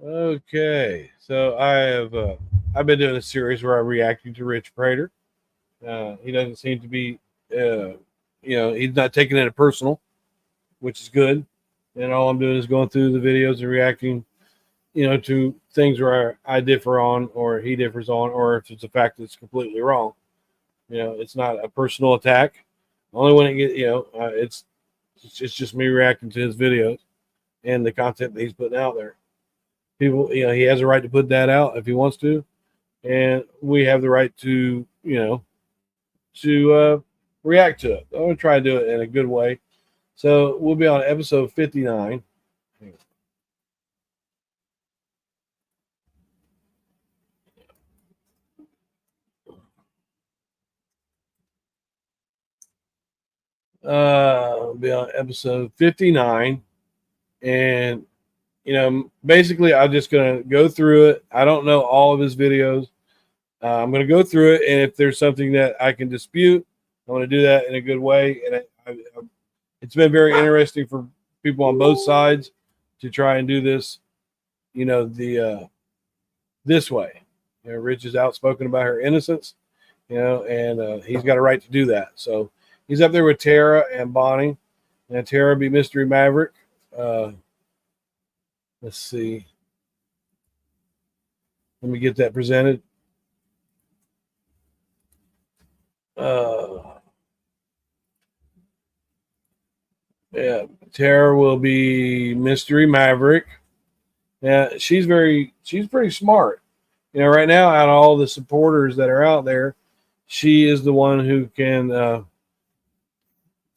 Okay, so I've been doing a series where I'm reacting to Rich Prater. He doesn't seem to be, he's not taking it personal, which is good. And all I'm doing is going through the videos and reacting, to things where I differ on, or he differs on, or if it's a fact that's completely wrong. It's not a personal attack. Only when it get, it's just me reacting to his videos and the content that he's putting out there. People, he has a right to put that out if he wants to, and we have the right to, to react to it. I'm gonna try to do it in a good way. So we'll be on episode 59. We'll be on episode 59, and basically, I'm just gonna go through it. I don't know all of his videos. I'm gonna go through it, and if there's something that I can dispute, I'm gonna do that in a good way. And it's been very interesting for people on both sides to try and do this, the this way. Rich is outspoken about her innocence, and he's got a right to do that. So he's up there with Tara and Bonnie, and Tara be Mystery Maverick. Uh, let's see. Let me get that presented. Uh, yeah, Tara will be Mystery Maverick. Yeah, she's pretty smart. Right now, out of all the supporters that are out there, she is the one who can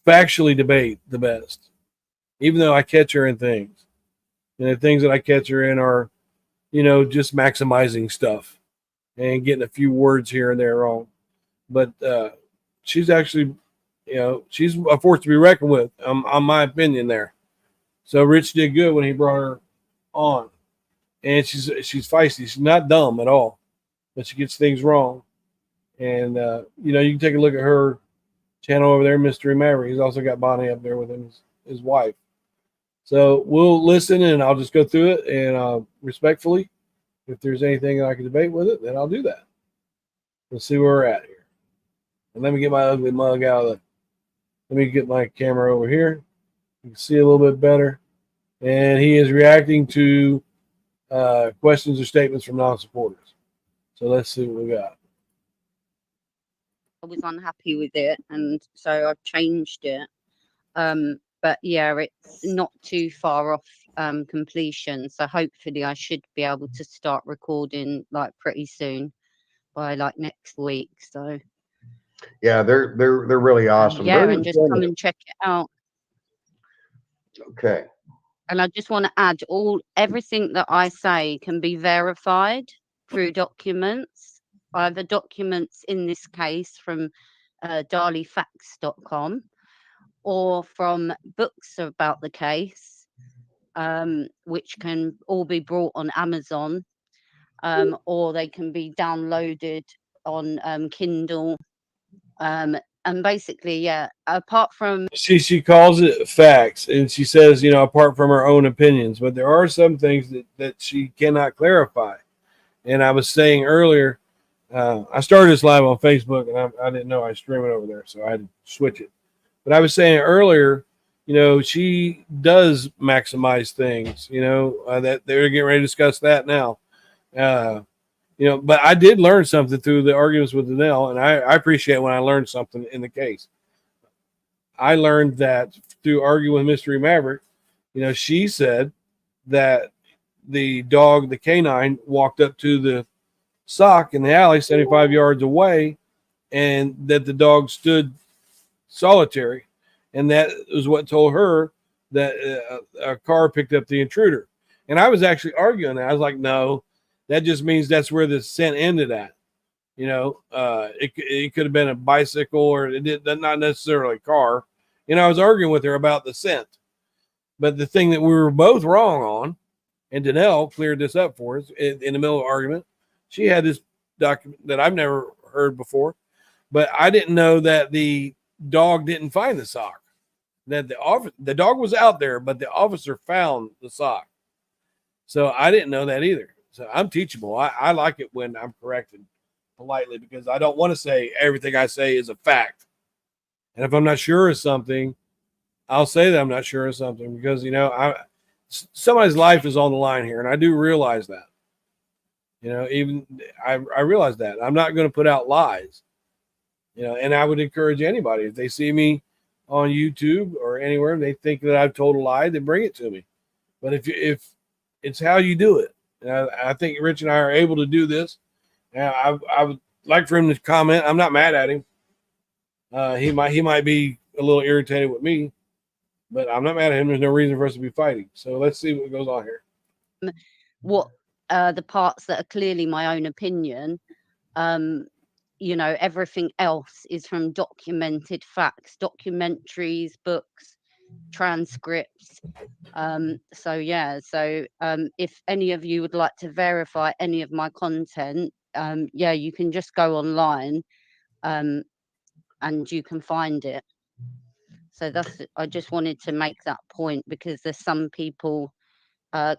factually debate the best. Even though I catch her in things, and the things that I catch her in are, just maximizing stuff and getting a few words here and there wrong. But she's actually, she's a force to be reckoned with. On my opinion, there. So Rich did good when he brought her on, and she's feisty. She's not dumb at all, but she gets things wrong. And you can take a look at her channel over there, Mystery Maverick. He's also got Bonnie up there with him, his wife. So we'll listen, and I'll just go through it, and respectfully, if there's anything I can debate with it, then I'll do that. Let's see where we're at here. And let me get my ugly mug out of the. Let me get my camera over here. You can see a little bit better. And he is reacting to questions or statements from non-supporters. So let's see what we got. I was unhappy with it, and so I've changed it. But yeah, it's not too far off completion, so hopefully I should be able to start recording like pretty soon, by like next week. So Yeah, they're really awesome. yeah, Very and just come informative. and check it out. Okay. And I just want to add, everything that I say can be verified through documents, either documents in this case from DarlieFacts.com, or from books about the case, which can all be brought on Amazon, or they can be downloaded on Kindle. And basically, yeah, apart from She calls it facts, and she says, apart from her own opinions, but there are some things that she cannot clarify. And I was saying earlier, I started this live on Facebook, and I didn't know I was streaming over there, so I had to switch it. But I was saying earlier, she does maximize things. That they're getting ready to discuss that now. Uh, but I did learn something through the arguments with Danelle, and I appreciate when I learned something in the case. I learned that through arguing with Mystery Maverick, she said that the dog, the canine, walked up to the sock in the alley 75 yards away, and that the dog stood solitary. And that was what told her that a car picked up the intruder. And I was actually arguing that. I was like, no, that just means that's where the scent ended at. It could have been a bicycle, or not necessarily a car. I was arguing with her about the scent. But the thing that we were both wrong on, and Danelle cleared this up for us in the middle of the argument, she had this document that I've never heard before, but I didn't know that the dog didn't find the sock. That the dog was out there, but the officer found the sock. So I didn't know that either. So I'm teachable. I like it when I'm corrected politely because I don't want to say everything I say is a fact. And if I'm not sure of something, I'll say that I'm not sure of something because, somebody's life is on the line here. And I do realize that. Even I realize that. I'm not going to put out lies. And I would encourage anybody, if they see me on YouTube or anywhere, and they think that I've told a lie, then bring it to me. But if it's how you do it, and I think Rich and I are able to do this. And I would like for him to comment. I'm not mad at him. He might be a little irritated with me, but I'm not mad at him. There's no reason for us to be fighting. So let's see what goes on here. What the parts that are clearly my own opinion, everything else is from documented facts, documentaries, books, transcripts. So if any of you would like to verify any of my content, you can just go online and you can find it. So I just wanted to make that point because there's some people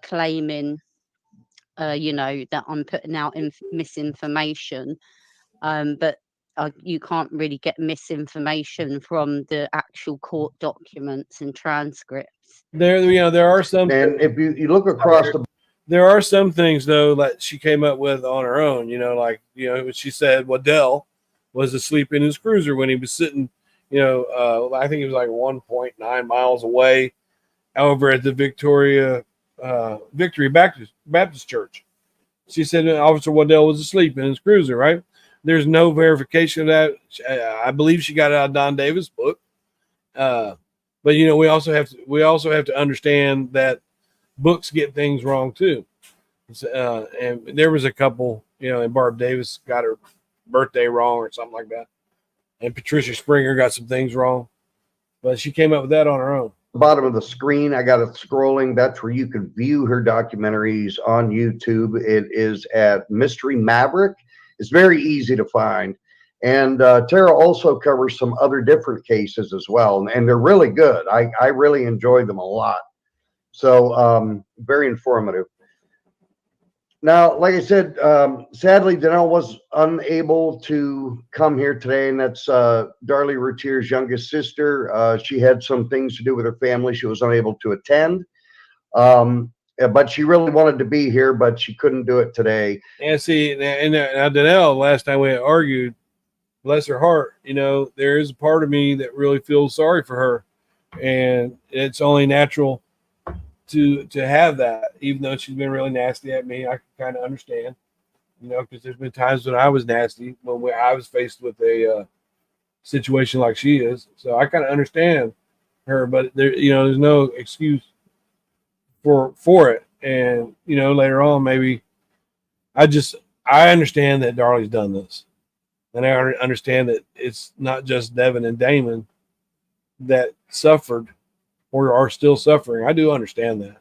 claiming that I'm putting out misinformation, but you can't really get misinformation from the actual court documents and transcripts. There are some, And if you look across there are some things though that she came up with on her own. She said Waddell was asleep in his cruiser when he was sitting. I think he was like 1.9 miles away over at the Victory Baptist Church. She said Officer Waddell was asleep in his cruiser, right? There's no verification of that. I believe she got it out of Don Davis' book. But we also have to understand that books get things wrong too. And there was a couple, and Barb Davis got her birthday wrong or something like that. And Patricia Springer got some things wrong, but she came up with that on her own. Bottom of the screen, I got it scrolling. That's where you can view her documentaries on YouTube. It is at Mystery Maverick. It's very easy to find. And Tara also covers some other different cases as well. And they're really good. I really enjoy them a lot. So very informative. Now, like I said, sadly, Danelle was unable to come here today, and that's Darlie Routier's youngest sister. She had some things to do with her family. She was unable to attend, but she really wanted to be here, but she couldn't do it today. And see, and Danelle, last time we had argued, bless her heart, there is a part of me that really feels sorry for her, and it's only natural to have that, even though she's been really nasty at me. I can kind of understand, because there's been times when I was nasty when I was faced with a situation like she is. So I kind of understand her, but there's no excuse for it. And later on, maybe I understand that Darlie's done this, and I understand that it's not just Devin and Damon that suffered or are still suffering. I do understand that.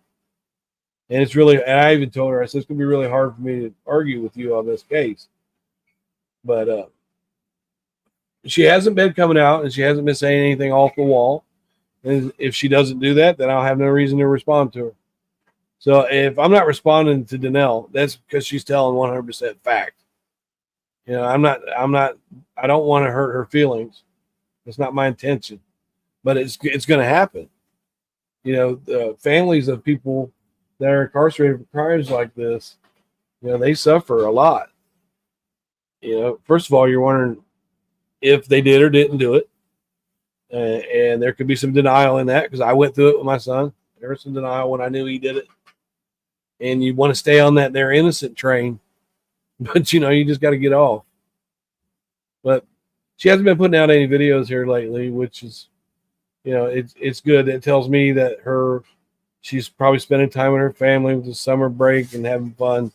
And and I even told her, I said, it's going to be really hard for me to argue with you on this case. But she hasn't been coming out and she hasn't been saying anything off the wall. And if she doesn't do that, then I'll have no reason to respond to her. So if I'm not responding to Danelle, that's because she's telling 100% fact. I don't want to hurt her feelings. It's not my intention, but it's going to happen. The families of people that are incarcerated for crimes like this, they suffer a lot. First of all, you're wondering if they did or didn't do it. And there could be some denial in that because I went through it with my son. There was some denial when I knew he did it. And you want to stay on that they're innocent train, but you just got to get off. But she hasn't been putting out any videos here lately, which is, it's good. It tells me that she's probably spending time with her family with the summer break and having fun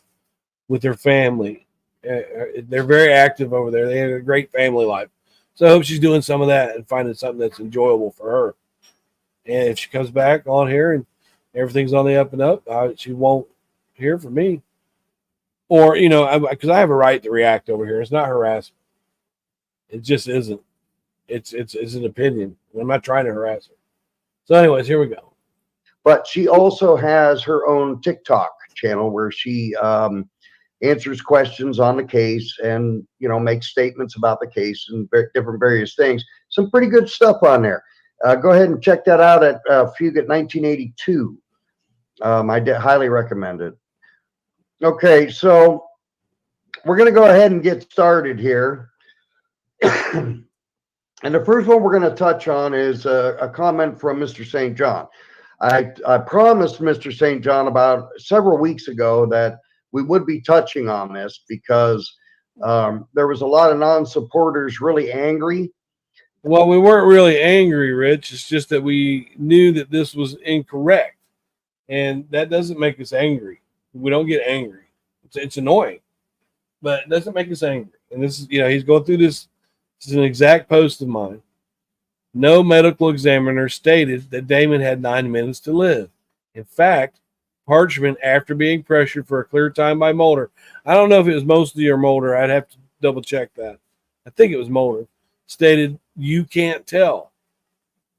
with her family. They're very active over there. They have a great family life. So I hope she's doing some of that and finding something that's enjoyable for her. And if she comes back on here and everything's on the up and up, she won't hear from me. Or, because I have a right to react over here. It's not harassment. It just isn't. It's an opinion. I'm not trying to harass her. So anyways, here we go. But she also has her own TikTok. channel where she answers questions on the case and, you know, makes statements about the case and different various things. Some pretty good stuff on there. Go ahead and check that out at Fugate 1982. I highly recommend it. Okay, so we're going to go ahead and get started here. And the first one we're going to touch on is a comment from Mr. St. John. I promised Mr. St. John about several weeks ago that we would be touching on this because there was a lot of non-supporters really angry. Well, we weren't really angry, Rich. It's just that we knew that this was incorrect. And that doesn't make us angry. We don't get angry. It's annoying, but it doesn't make us angry. And this is, you know, he's going through this. This is an exact post of mine. No medical examiner stated that Damon had 9 minutes to live. In fact, Parchment, after being pressured for a clear time by Mulder, I don't know if it was Mosley or Mulder. I'd have to double check that. I think it was Mulder. Stated, you can't tell.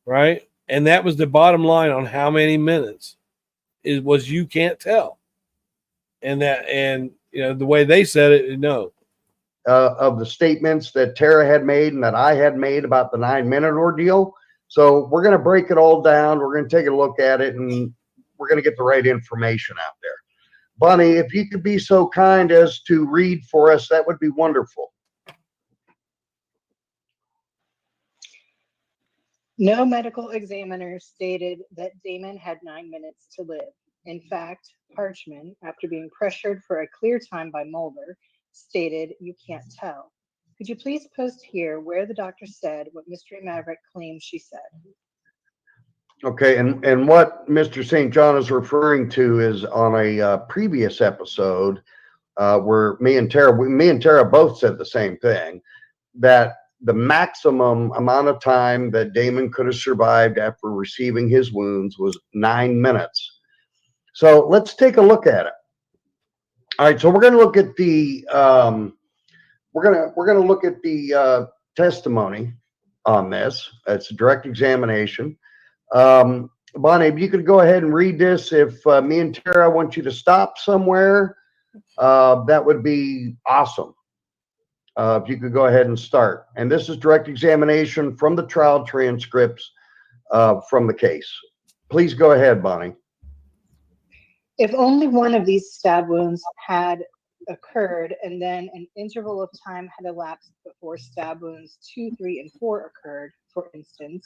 Right? And that was the bottom line on how many minutes. It was you can't tell. And you know, the way they said it, no. Of the statements that Tara had made and that I had made about the 9-minute ordeal. So we're going to break it all down. We're going to take a look at it and we're going to get the right information out there. Bunny, if you could be so kind as to read for us, that would be wonderful. No medical examiner stated that Damon had 9 minutes to live. In fact, Parchman, after being pressured for a clear time by Mulder, stated, you can't tell. Could you please post here where the doctor said what Mystery Maverick claims she said? Okay, and what Mr. St. John is referring to is on a previous episode where me and Tara both said the same thing, that the maximum amount of time that Damon could have survived after receiving his wounds was 9 minutes. So let's take a look at it. All right, so we're going to look at the we're going to look at the testimony on this. It's a direct examination. Bonnie, if you could go ahead and read this. If me and Tara want you to stop somewhere, that would be awesome. If you could go ahead and start. And this is direct examination from the trial transcripts from the case. Please go ahead, Bonnie. If only one of these stab wounds had occurred and then an interval of time had elapsed before stab wounds 2, 3, and 4 occurred, for instance,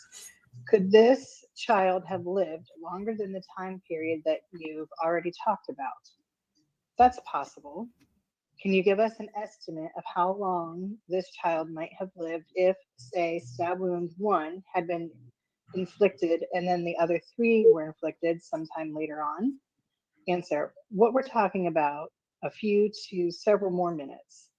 could this child have lived longer than the time period that you've already talked about? That's possible. Can you give us an estimate of how long this child might have lived if, say, stab wound 1 had been inflicted and then the other 3 were inflicted sometime later on? Answer, what we're talking about, a few to several more minutes.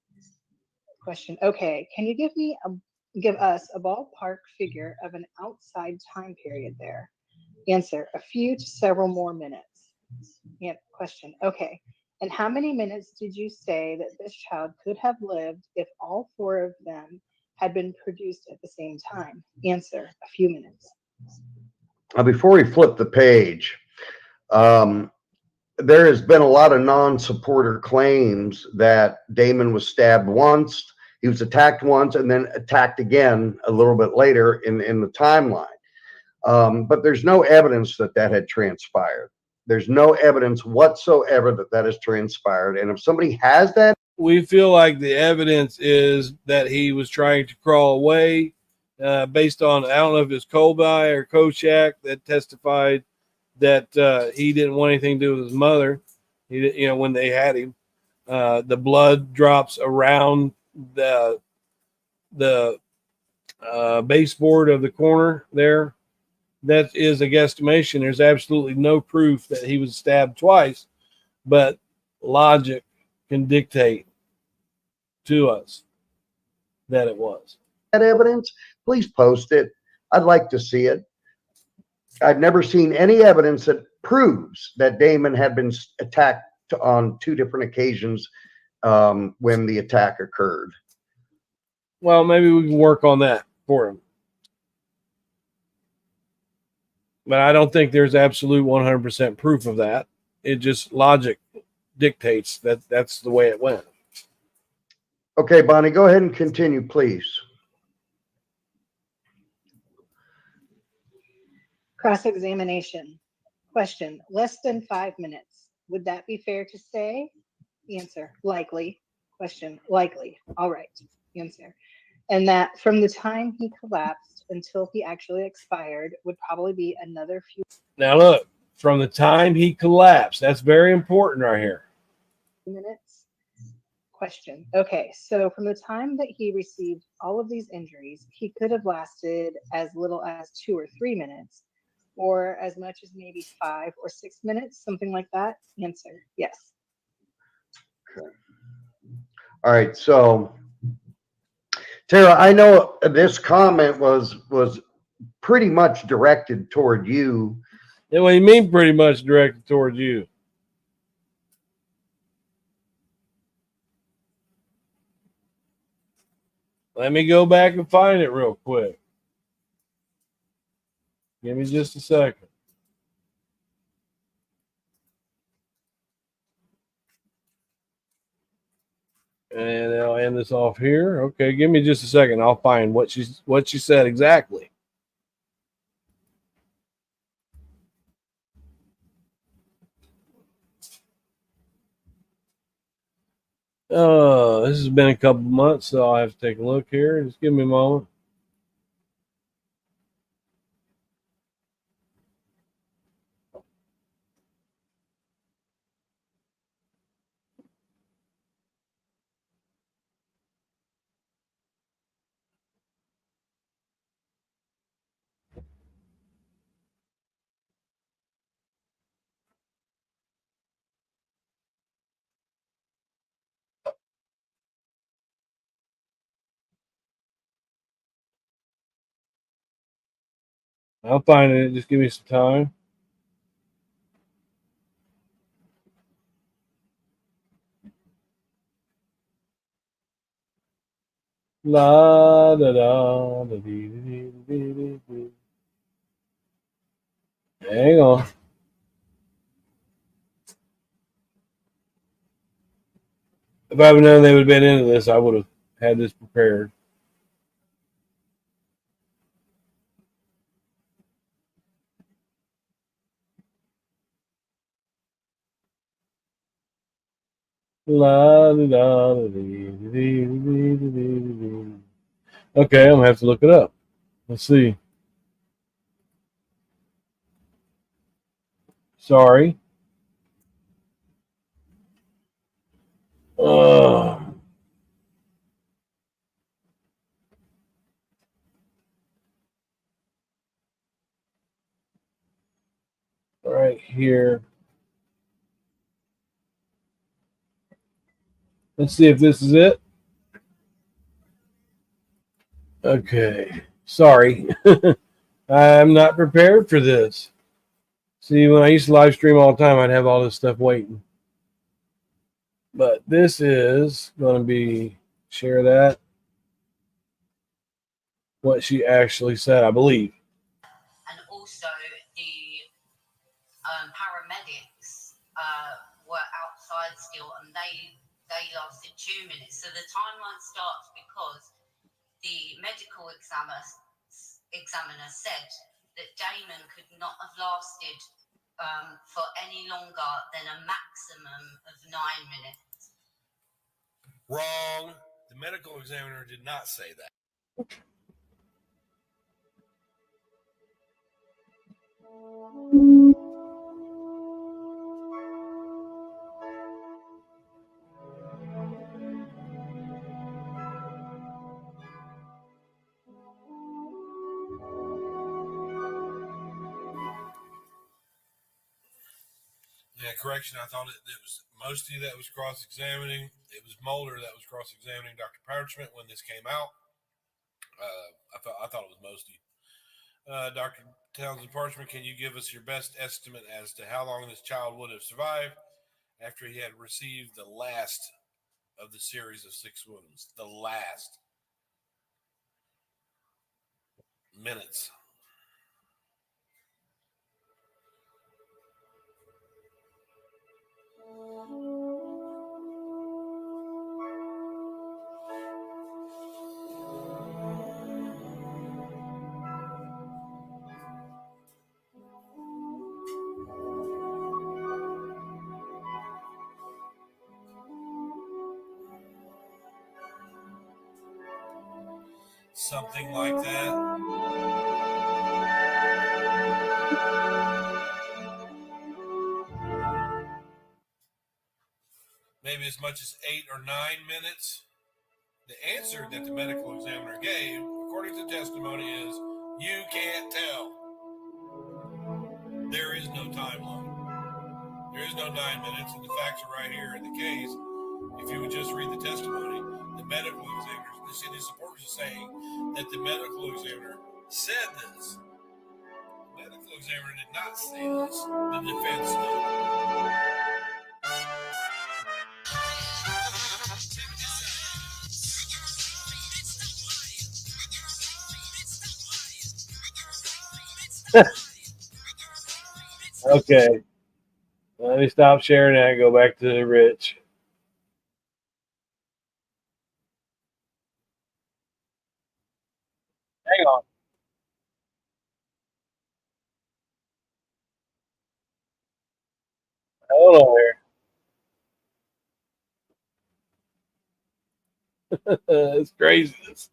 Question, okay, can you give us a ballpark figure of an outside time period there? Answer, a few to several more minutes. Yeah, question, okay, and how many minutes did you say that this child could have lived if all 4 of them had been produced at the same time? Answer, a few minutes. Before we flip the page, there has been a lot of non-supporter claims that Damon was stabbed once, he was attacked once, and then attacked again a little bit later in the timeline. But there's no evidence that that had transpired. There's no evidence whatsoever that that has transpired. And if somebody has that, we feel like the evidence is that he was trying to crawl away based on, I don't know if it's Colby or Kochak that testified that he didn't want anything to do with his mother. He, you know, when they had him, the blood drops around the baseboard of the corner there. That is a guesstimation. There's absolutely no proof that he was stabbed twice, but logic can dictate to us that it was. that evidence, please post it. I'd like to see it. I've never seen any evidence that proves that Damon had been attacked on 2 different occasions when the attack occurred. Well, maybe we can work on that for him. But I don't think there's absolute 100% proof of that. it just logic dictates that that's the way it went. Okay, Bonnie, go ahead and continue, please. Cross-examination. Question, less than 5 minutes. Would that be fair to say? Answer, likely. Question, likely. All right. Answer. And that from the time he collapsed until he actually expired would probably be another few Now look, from the time he collapsed, that's very important right here. minutes. Question. Okay, so from the time that he received all of these injuries, he could have lasted as little as 2 or 3 minutes, or as much as maybe 5 or 6 minutes, something like that. Answer, yes. Okay. All right, so Tara, I know this comment was pretty much directed toward you. Yeah, what do you mean pretty much directed towards you? Let me go back and find it real quick. Give me just a second. And I'll end this off here. Okay, give me just a second. I'll find what she said exactly. This has been a couple months, so I'll have to take a look here. Just give me a moment. I'll find it. Just give me some time. La da da da dee dee dee dee dee. Hang on. If I would known they would have been into this, I would have had this prepared. La da da da dee dee dee dee dee dee. Okay, I'm gonna have to look it up. Let's see. Sorry. Uh, right here. Let's see if this is it. Okay. Sorry. I'm not prepared for this. See, when I used to live stream all the time, I'd have all this stuff waiting. But this is going to be, share that, what she actually said, I believe. And also the paramedics were outside still, and they lasted 2 minutes. So the timeline starts because the medical examiner said that Damon could not have lasted for any longer than a maximum of 9 minutes. Wrong. The medical examiner did not say that. Yeah, correction. I thought it was Mosty that was cross-examining. It was Mulder that was cross-examining Dr. Parchment when this came out. I thought it was Mosty. Dr. Townsend Parchment, can you give us your best estimate as to how long this child would have survived after he had received the last of the series of 6 wounds? The last. Minutes. Something like that. Maybe as much as 8 or 9 minutes. The answer that the medical examiner gave, according to testimony, is you can't tell. There is no timeline. There is no 9 minutes, and the facts are right here in the case. If you would just read the testimony, the medical examiner, the supporters are saying that the medical examiner said this. The medical examiner did not say this. The defense did. Okay. Let me stop sharing that and go back to Rich. Hang on. Hold on here. It's crazy. Let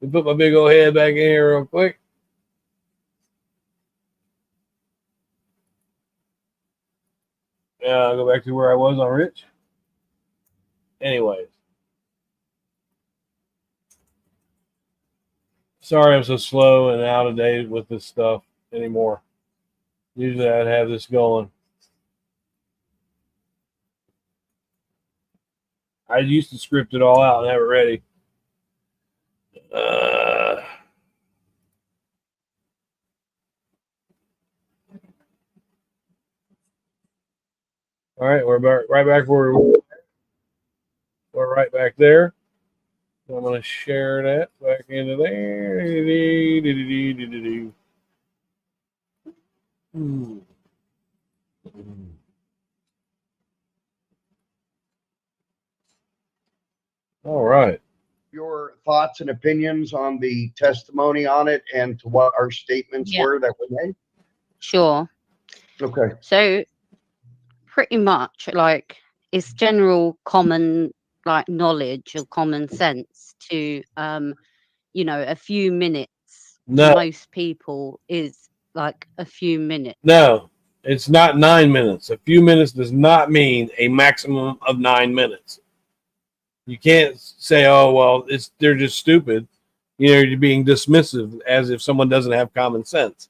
me put my big old head back in here real quick. Yeah, I'll go back to where I was on Rich. Anyways. Sorry I'm so slow and out of date with this stuff anymore. Usually I'd have this going. I used to script it all out and have it ready. All right, we're right back where we're right back there. I'm going to share that back into there. All right. Your thoughts and opinions on the testimony on it and to what our statements were that were made? Sure. Okay. So pretty much like it's general common like knowledge or common sense to a few minutes No. to most people is like a few minutes. No, it's not 9 minutes. A few minutes does not mean a maximum of 9 minutes. You can't say, oh, well, they're just stupid. You're being dismissive as if someone doesn't have common sense.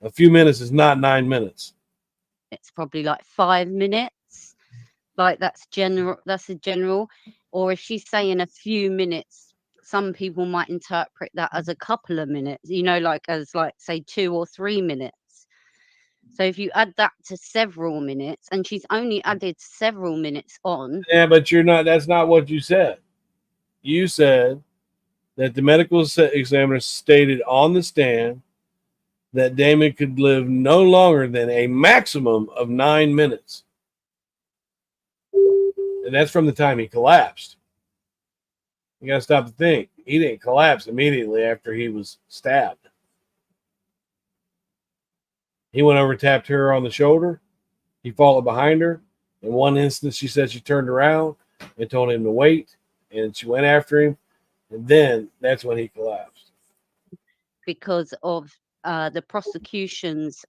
A few minutes is not 9 minutes. It's probably like 5 minutes. Like that's a general. Or if she's saying a few minutes, some people might interpret that as a couple of minutes, like as like say 2 or 3 minutes. So if you add that to several minutes, and she's only added several minutes on. Yeah, but that's not what you said. You said that the medical examiner stated on the stand that Damon could live no longer than a maximum of 9 minutes. And that's from the time he collapsed. You got to stop to think. He didn't collapse immediately after he was stabbed. He went over and tapped her on the shoulder. He followed behind her. In one instance, she said she turned around and told him to wait. And she went after him. And then that's when he collapsed. Because of the prosecution's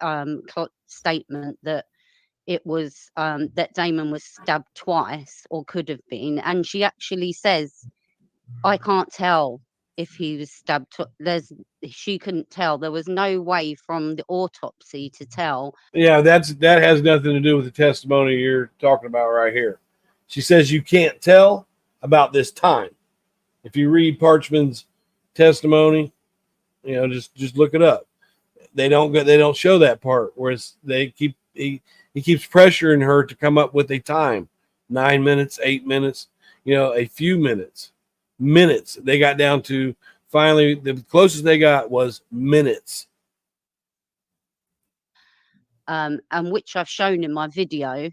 statement that it was that Damon was stabbed twice or could have been. And she actually says, I can't tell if he was stabbed. She couldn't tell. There was no way from the autopsy to tell. Yeah, that has nothing to do with the testimony you're talking about right here. She says you can't tell about this time. If you read Parchman's testimony, just look it up. They don't show that part where he keeps pressuring her to come up with a time. 9 minutes, 8 minutes, a few minutes. Minutes. They got down to finally the closest they got was minutes. And which I've shown in my video.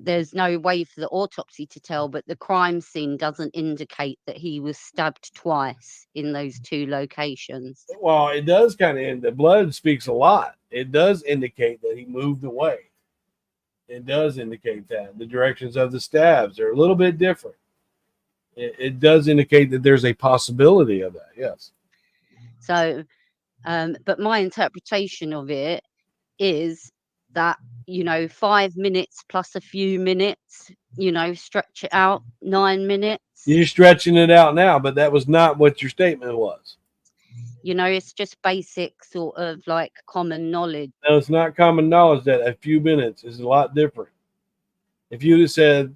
there's no way for the autopsy to tell, but the crime scene doesn't indicate that he was stabbed twice in those 2 locations. Well, it does kind of, the blood speaks a lot. It does indicate that he moved away. It does indicate that. The directions of the stabs are a little bit different. It does indicate that there's a possibility of that, yes. So, but my interpretation of it is that, 5 minutes plus a few minutes, stretch it out 9 minutes. You're stretching it out now, but that was not what your statement was. It's just basic sort of like common knowledge. No, it's not common knowledge that a few minutes is a lot different. If you'd have said,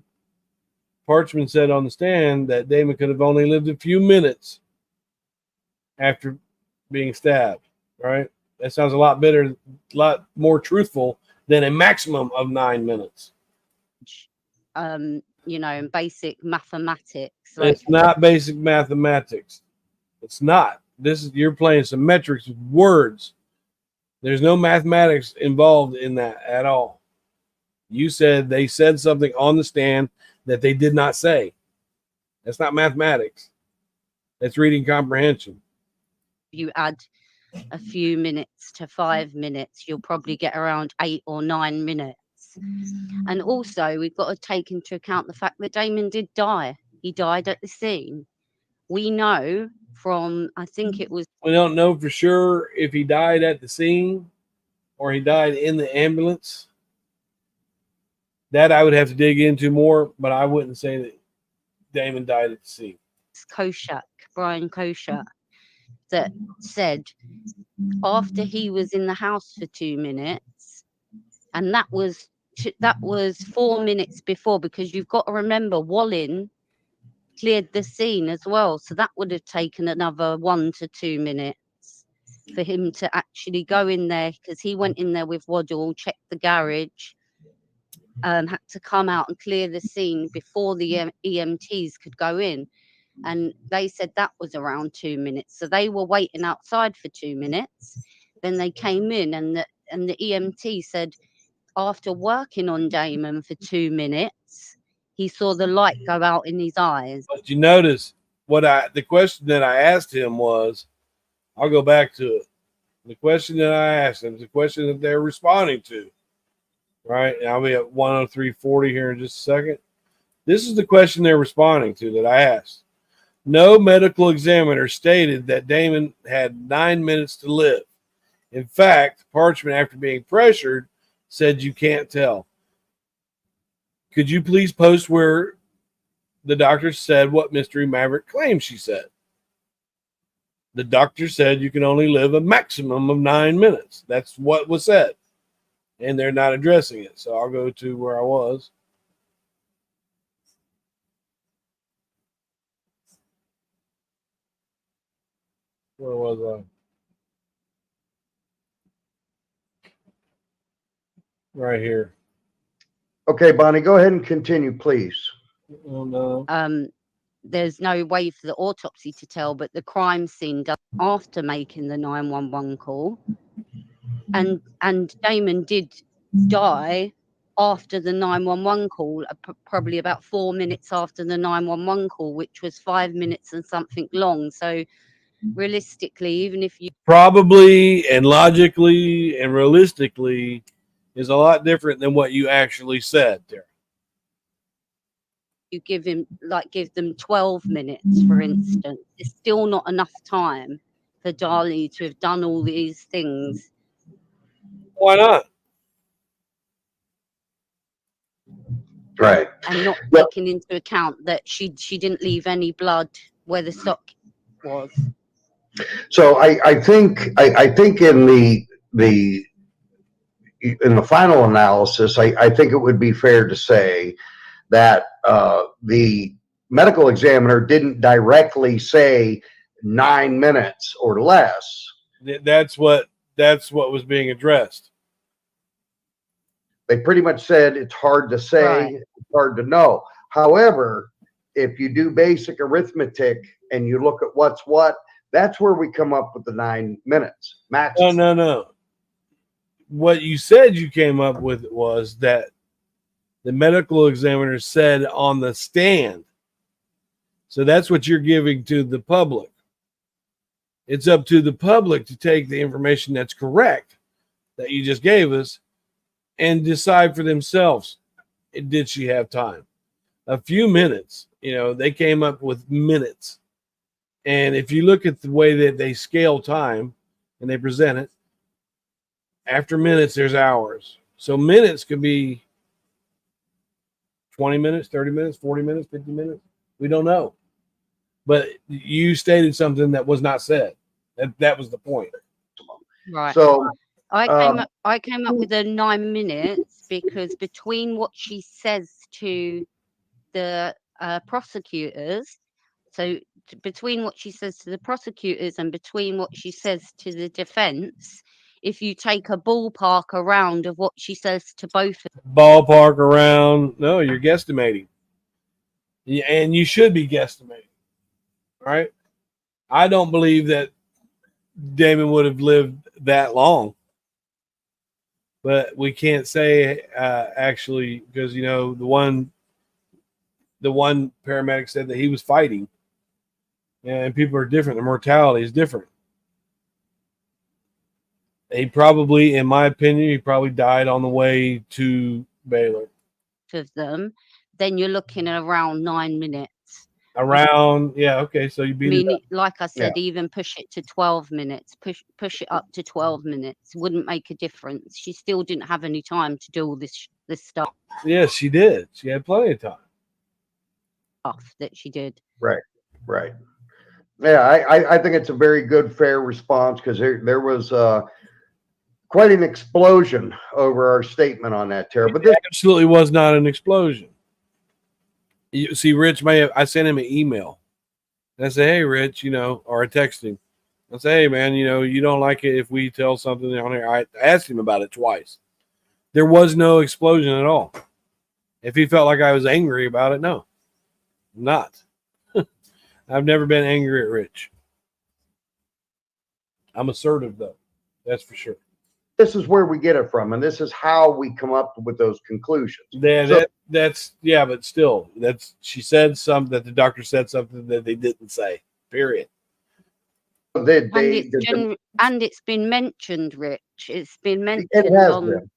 Parchman said on the stand that Damon could have only lived a few minutes after being stabbed, right? That sounds a lot better, a lot more truthful than a maximum of 9 minutes. And basic mathematics. It's not basic mathematics. It's not. You're playing some metrics with words. There's no mathematics involved in that at all. You said they said something on the stand that they did not say. That's not mathematics. That's reading comprehension. You add a few minutes to 5 minutes, you'll probably get around 8 or 9 minutes. And also, we've got to take into account the fact that Damon did die. He died at the scene. We know from, I think it was... We don't know for sure if he died at the scene or he died in the ambulance. That I would have to dig into more, but I wouldn't say that Damon died at the scene. Brian Koshak, that said after he was in the house for 2 minutes, and that was 4 minutes before, because you've got to remember Wallin cleared the scene as well, so that would have taken another 1 to 2 minutes for him to actually go in there, because he went in there with Waddle, checked the garage, had to come out and clear the scene before the EMTs could go in. And they said that was around 2 minutes. So they were waiting outside for 2 minutes. Then they came in, and the EMT said after working on Damon for 2 minutes, he saw the light go out in his eyes. But you notice the question that I asked him was, I'll go back to it. The question that I asked him is the question that they're responding to. Right? And I'll be at 103.40 here in just a second. This is the question they're responding to that I asked. No medical examiner stated that Damon had 9 minutes to live. In fact, Parchman, after being pressured, said you can't tell. Could you please post where the doctor said what Mystery Maverick claims she said? The doctor said you can only live a maximum of 9 minutes. That's what was said. And they're not addressing it. So I'll go to where I was. Where was I? Right here. Okay, Bonnie, go ahead and continue, please. Oh, no. There's no way for the autopsy to tell, but the crime scene does after making the 911 call. And Damon did die after the 911 call, probably about 4 minutes after the 911 call, which was 5 minutes and something long. So realistically, even if you probably and logically and realistically is a lot different than what you actually said there. You give them 12 minutes, for instance, it's still not enough time for Darlie to have done all these things. Why not? Right. And not taking into account that she didn't leave any blood where the sock was. So I think in the final analysis, I think it would be fair to say that the medical examiner didn't directly say 9 minutes or less. That's what was being addressed. They pretty much said it's hard to say, Right. It's hard to know. However, if you do basic arithmetic and you look at what's what, that's where we come up with the 9 minutes max. No. What you said you came up with was that The medical examiner said on the stand. So that's what you're giving to the public. It's up to the public to take the information that's correct that you just gave us and decide for themselves, did she have time? A few minutes, they came up with minutes. And if you look at the way that they scale time and they present it, after minutes, there's hours. So minutes could be 20 minutes, 30 minutes, 40 minutes, 50 minutes. We don't know. But you stated something that was not said. That was the point. Right. So I came up with the 9 minutes because between what she says to the prosecutors, so between what she says to the prosecutors and between what she says to the defense, if you take a ballpark around of what she says to both Ballpark around, no, you're guesstimating. And you should be guesstimating. Right? I don't believe that Damon would have lived that long. But we can't say actually because the one paramedic said that he was fighting, and people are different. The mortality is different. He probably, in my opinion, died on the way to Baylor. of them, then you're looking at around 9 minutes. Around, yeah, okay. So you beat it up. Like I said, even push it to 12 minutes, push it up to 12 minutes wouldn't make a difference. She still didn't have any time to do all this stuff. Yes, she did. She had plenty of time. That she did. Right. Yeah, I think it's a very good, fair response because there was quite an explosion over our statement on that, Tara. But this absolutely was not an explosion. You see, Rich I sent him an email. And I said, hey, Rich, or I texted him. I said, hey, man, you don't like it if we tell something on here. I asked him about it twice. There was no explosion at all. If he felt like I was angry about it, no, I'm not. I've never been angry at Rich. I'm assertive, though. That's for sure. This is where we get it from, and this is how we come up with those conclusions. But still, she said something that the doctor said something that they didn't say. Period. And it's been mentioned, Rich. It's been mentioned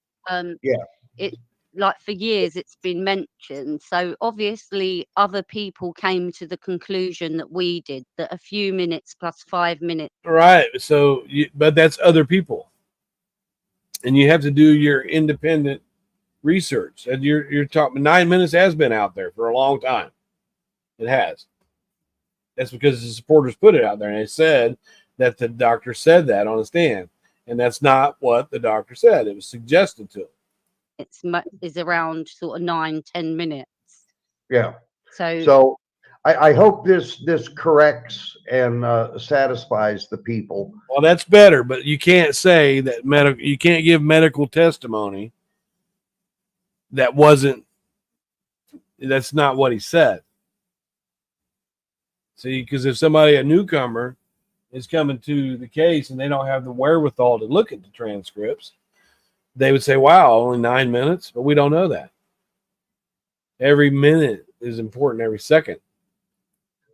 like for years. It's been mentioned. So obviously, other people came to the conclusion that we did, that a few minutes plus 5 minutes. Right. So, but that's other people. And you have to do your independent research. And you're talking 9 minutes has been out there for a long time. It has. That's because the supporters put it out there, and they said that the doctor said that on the stand, and that's not what the doctor said. It was suggested to him. It's around sort of 9-10 minutes. Yeah. So I hope this corrects and satisfies the people. Well, that's better, but you can't say that you can't give medical testimony that's not what he said. See, because if a newcomer is coming to the case and they don't have the wherewithal to look at the transcripts, they would say, wow, only 9 minutes, but we don't know that. Every minute is important, every second.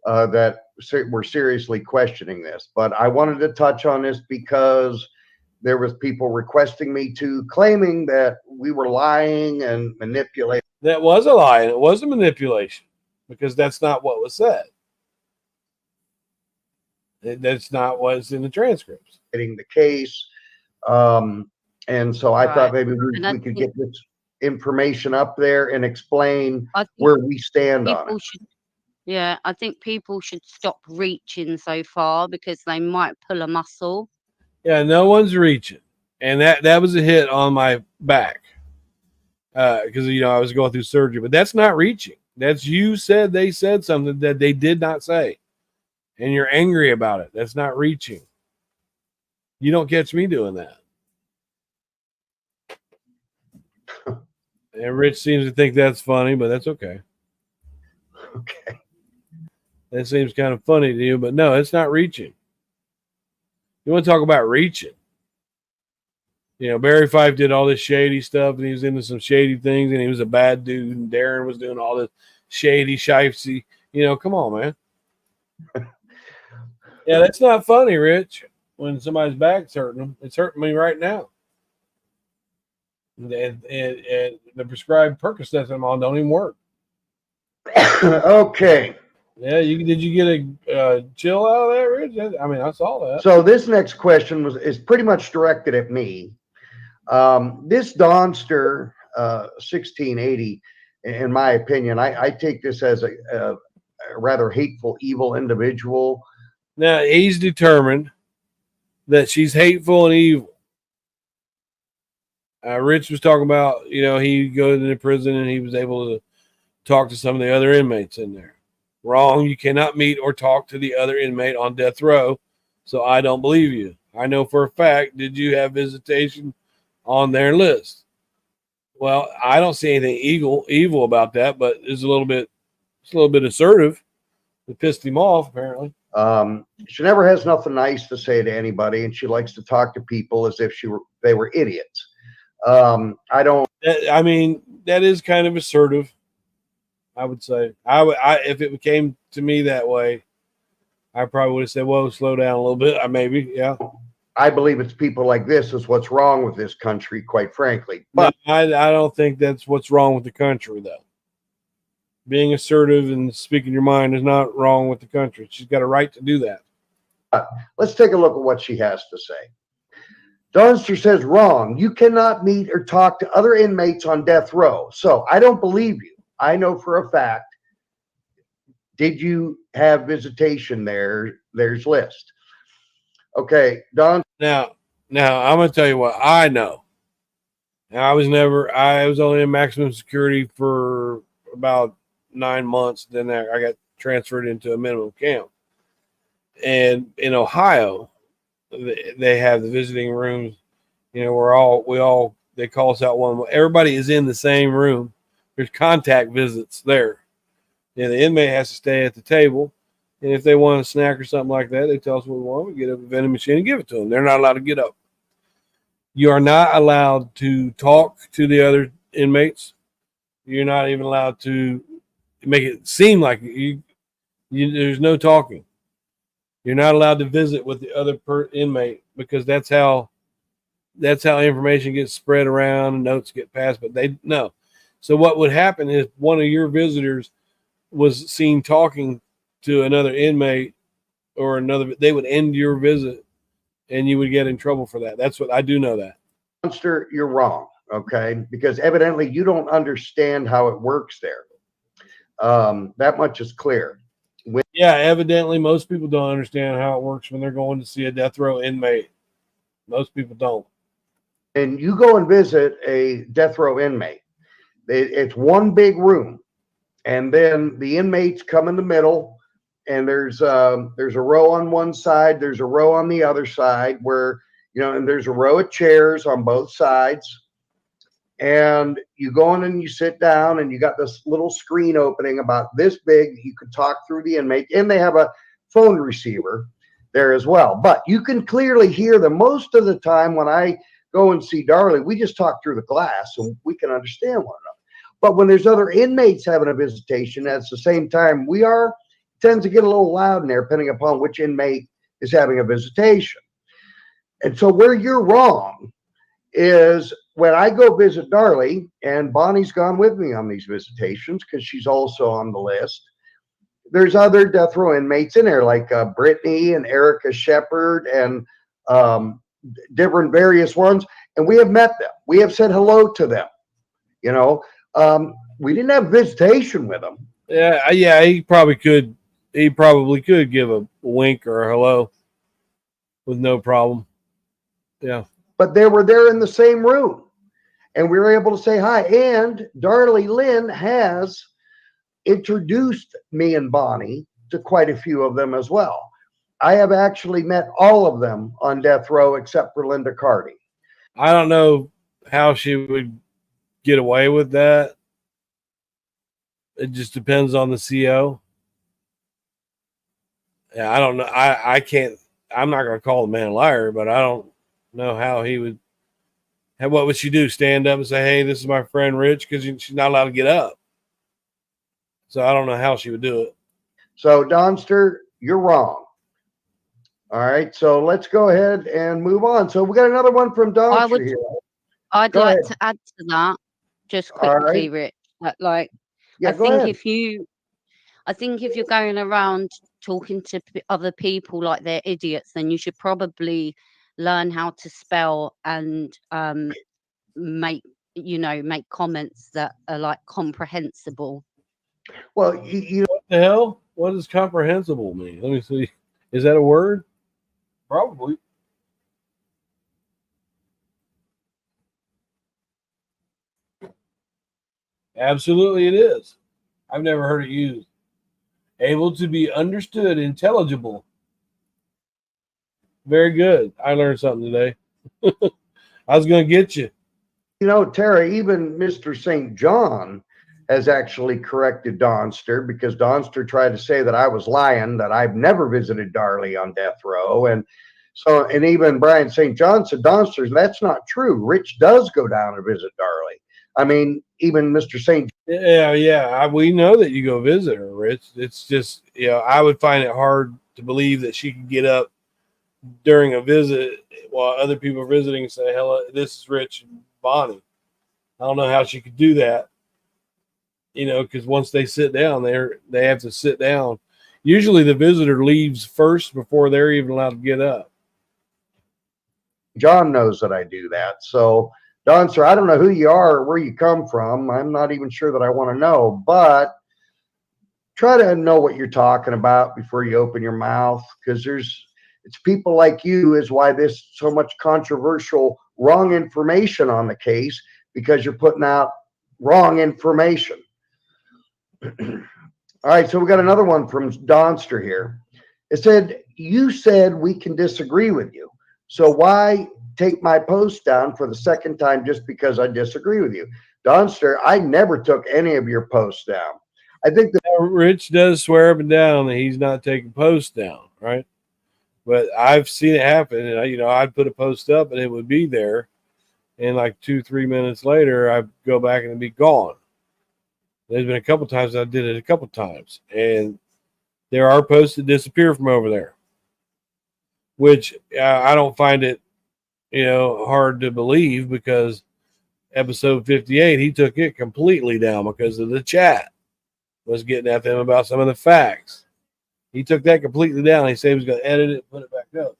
That we're seriously questioning this, but I wanted to touch on this because there was people requesting me to, claiming that we were lying and manipulating. That was a lie, and it was a manipulation because that's not what was said. That's not what's in the transcripts. Getting the case, and so I thought maybe we could get this information up there and explain where we stand on it. Yeah, I think people should stop reaching so far because they might pull a muscle. Yeah, no one's reaching. And that was a hit on my back because, I was going through surgery. But that's not reaching. That's they said something that they did not say. And you're angry about it. That's not reaching. You don't catch me doing that. And Rich seems to think that's funny, but that's okay. Okay. That seems kind of funny to you, but no, it's not reaching. You want to talk about reaching? Barry Fife did all this shady stuff, and he was into some shady things, and he was a bad dude, and Darren was doing all this shady, shifty. Come on, man. Yeah, that's not funny, Rich. When somebody's back's hurting them, it's hurting me right now. And the prescribed Percocets I'm on don't even work. Okay. Yeah, did you get a chill out of that, Rich? I mean, I saw that. So this next question is pretty much directed at me. This Donster 1680, in my opinion, I take this as a rather hateful, evil individual. Now, he's determined that she's hateful and evil. Rich was talking about, he goes into prison and he was able to talk to some of the other inmates in there. Wrong. You cannot meet or talk to the other inmate on death row. So I don't believe you. I know for a fact, did you have visitation on their list? Well, I don't see anything evil about that, but it's a little bit assertive. It pissed him off, apparently. She never has nothing nice to say to anybody, and she likes to talk to people as if they were idiots. I mean, that is kind of assertive, I would say. If it came to me that way, I probably would have said, "Whoa, slow down a little bit." Maybe, yeah. I believe it's people like this is what's wrong with this country, quite frankly. But no, I don't think that's what's wrong with the country, though. Being assertive and speaking your mind is not wrong with the country. She's got a right to do that. Let's take a look at what she has to say. Donster says, wrong. You cannot meet or talk to other inmates on death row. So I don't believe you. I know for a fact. Did you have visitation there? There's list. Okay, Don. Now I'm going to tell you what I know. Now, I was only in maximum security for about 9 months. Then I got transferred into a minimum camp. And in Ohio, they have the visiting rooms, where they call us out everybody is in the same room. There's contact visits there. The inmate has to stay at the table. And if they want a snack or something like that, they tell us what we want. We get up a vending machine and give it to them. They're not allowed to get up. You are not allowed to talk to the other inmates. You're not even allowed to make it seem like there's no talking. You're not allowed to visit with the other inmate because that's how information gets spread around and notes get passed. But they no. So what would happen is one of your visitors was seen talking to another inmate or they would end your visit and you would get in trouble for that. That's what I do know that. Monster, you're wrong, okay? Because evidently you don't understand how it works there. That much is clear. Yeah, evidently most people don't understand how it works when they're going to see a death row inmate. Most people don't. And you go and visit a death row inmate. It's one big room. And then the inmates come in the middle, and there's a row on one side, there's a row on the other side where, and there's a row of chairs on both sides. And you go in and you sit down, and you got this little screen opening about this big. You can talk through the inmate, and they have a phone receiver there as well. But you can clearly hear them. Most of the time when I go and see Darlie, we just talk through the glass, so we can understand one another. But when there's other inmates having a visitation at the same time we are, it tends to get a little loud in there, depending upon which inmate is having a visitation. And so where you're wrong is when I go visit Darlie, and Bonnie's gone with me on these visitations because she's also on the list, there's other death row inmates in there, like Brittany and Erica Shepard and different various ones. And we have met them. We have said hello to them. We didn't have visitation with him. Yeah, he probably could. He probably could give a wink or a hello with no problem. Yeah, but they were there in the same room, and we were able to say hi. And Darlie Lynn has introduced me and Bonnie to quite a few of them as well. I have actually met all of them on death row except for Linda Carty. I don't know how she would get away with that. It just depends on the CO. Yeah, I don't know. I can't. I'm not going to call the man a liar, but I don't know how he would what would she do? Stand up and say, "Hey, this is my friend Rich," because she's not allowed to get up. So I don't know how she would do it. So, Donster, you're wrong. All right, so let's go ahead and move on. So we got another one from Donster here. I'd Go like ahead. to add to that just All quickly, right. Rich. Like, Yeah, I go think ahead. I think if you're going around talking to other people like they're idiots, then you should probably learn how to spell and make make comments that are like comprehensible. Well, What the hell? What does comprehensible mean? Let me see. Is that a word? Probably. Absolutely, it is. I've never heard it used. Able to be understood, intelligible. Very good. I learned something today. I was going to get you. Tara, even Mr. St. John has actually corrected Donster because Donster tried to say that I was lying, that I've never visited Darlie on death row. And even Bryan St.John said, Donster, that's not true. Rich does go down and visit Darlie. I mean, even Mr. St. Yeah. We know that you go visit her, Rich. It's just, I would find it hard to believe that she could get up during a visit while other people are visiting and say, "Hello, this is Rich and Bonnie." I don't know how she could do that, because once they sit down, they have to sit down. Usually the visitor leaves first before they're even allowed to get up. John knows that I do that. So, Donster, I don't know who you are or where you come from. I'm not even sure that I want to know, but try to know what you're talking about before you open your mouth, because it's people like you is why there's so much controversial wrong information on the case, because you're putting out wrong information. All right, so we got another one from Donster here. It said, you said we can disagree with you. So why take my post down for the second time just because I disagree with you? Donster, I never took any of your posts down. I think that Rich does swear up and down that he's not taking posts down, right? But I've seen it happen, and I'd put a post up and it would be there, and like 2-3 minutes later, I'd go back and it'd be gone. There's been a couple times I did it a couple times, and there are posts that disappear from over there, which I don't find it, hard to believe, because episode 58, he took it completely down because of the chat was getting at them about some of the facts. He took that completely down. He said he was going to edit it and put it back up.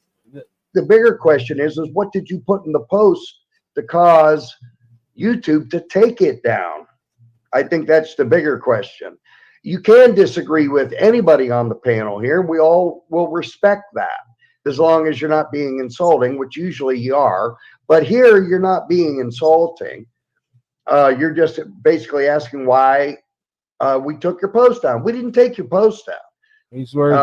The bigger question is what did you put in the post to cause YouTube to take it down? I think that's the bigger question. You can disagree with anybody on the panel here. We all will respect that, as long as you're not being insulting, which usually you are. But here, you're not being insulting. You're just basically asking why we took your post down. We didn't take your post down. He swears.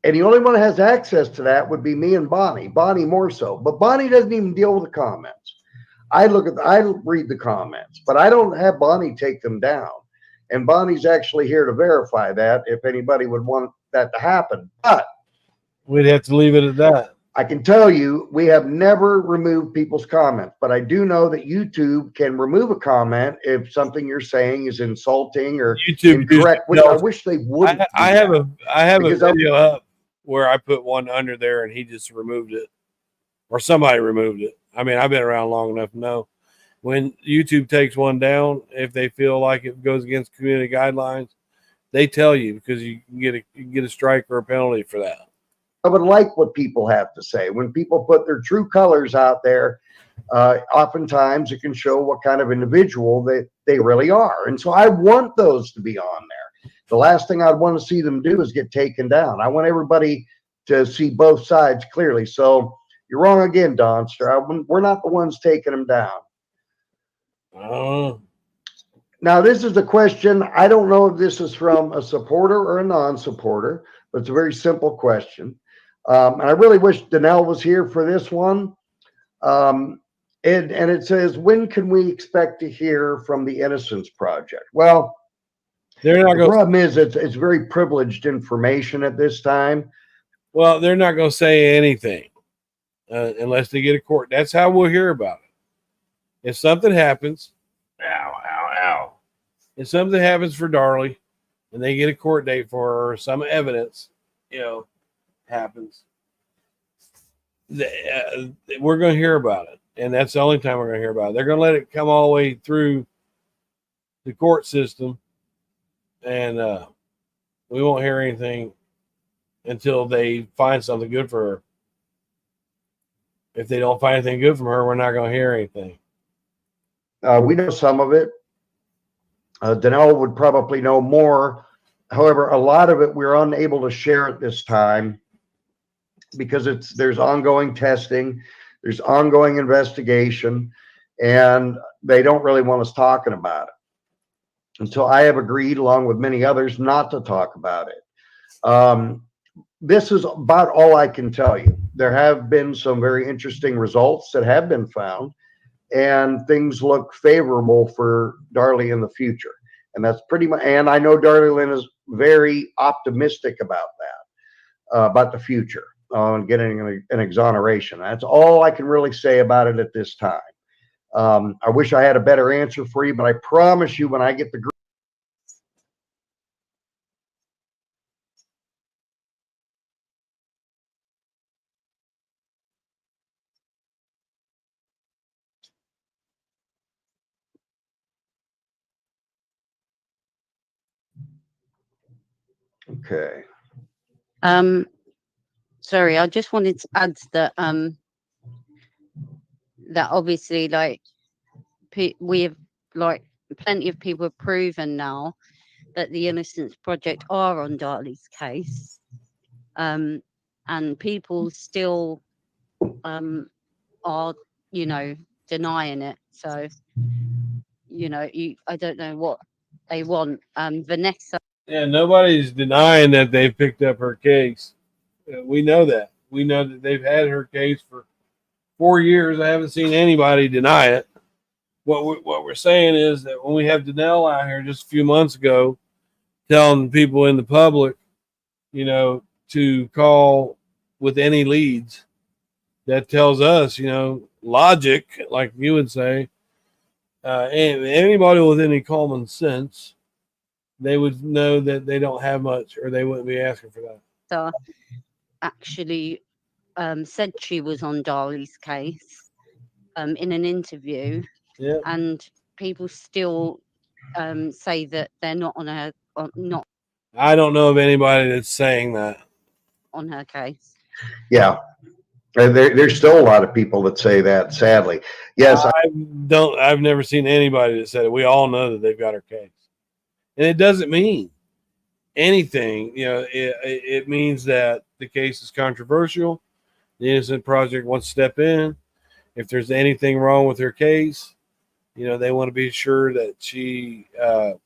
And the only one that has access to that would be me and Bonnie. Bonnie more so. But Bonnie doesn't even deal with the comments. I read the comments, but I don't have Bonnie take them down. And Bonnie's actually here to verify that if anybody would want that to happen. But we'd have to leave it at that. I can tell you, we have never removed people's comments, but I do know that YouTube can remove a comment if something you're saying is insulting or YouTube incorrect, which I wish they wouldn't. I have a video up where I put one under there and he just removed it, or somebody removed it. I mean, I've been around long enough to know when YouTube takes one down, if they feel like it goes against community guidelines, they tell you, because you can get a strike or a penalty for that. I would like what people have to say. When people put their true colors out there, oftentimes it can show what kind of individual they really are. And so I want those to be on there. The last thing I'd want to see them do is get taken down. I want everybody to see both sides clearly. So you're wrong again, Donster. We're not the ones taking them down. Now, this is a question. I don't know if this is from a supporter or a non-supporter, but it's a very simple question. And I really wish Danelle was here for this one. And it says, when can we expect to hear from the Innocence Project? Well, they're not. The problem is it's very privileged information at this time. Well, they're not going to say anything unless they get a court. That's how we'll hear about it. If something happens, if something happens for Darlie, and they get a court date for her, or some evidence, happens, we're going to hear about it, and that's the only time we're going to hear about it. They're going to let it come all the way through the court system, and we won't hear anything until they find something good for her. If they don't find anything good from her, we're not going to hear anything. We know some of it. Danelle would probably know more. However, a lot of it we're unable to share at this time because there's ongoing testing, there's ongoing investigation, and they don't really want us talking about it until I have agreed, along with many others, not to talk about it. This is about all I can tell you. There have been some very interesting results that have been found, and things look favorable for Darlie in the future. And that's pretty much, and I know Darlie Lynn is very optimistic about that, about the future, on getting an exoneration. That's all I can really say about it at this time. I wish I had a better answer for you, but I promise you when I get the okay. Sorry, I just wanted to add that that obviously, like, we have, like, plenty of people have proven now that the Innocence Project are on Darlie's case, and people still are, denying it. So, I don't know what they want. Vanessa. Yeah, nobody's denying that they picked up her case. We know that. We know that they've had her case for 4 years. I haven't seen anybody deny it. What we're saying is that when we have Danelle out here just a few months ago telling people in the public, to call with any leads, that tells us, logic, like you would say, and anybody with any common sense, they would know that they don't have much, or they wouldn't be asking for that. Actually said she was on Darlie's case in an interview, Yeah. and people still say that they're not not I don't know of anybody that's saying that. on her case. Yeah. There's still a lot of people that say that, sadly. Yes. I've never seen anybody that said it. We all know that they've got her case. And it doesn't mean anything. It means that the case is controversial. The Innocent Project wants to step in. If there's anything wrong with her case, they want to be sure that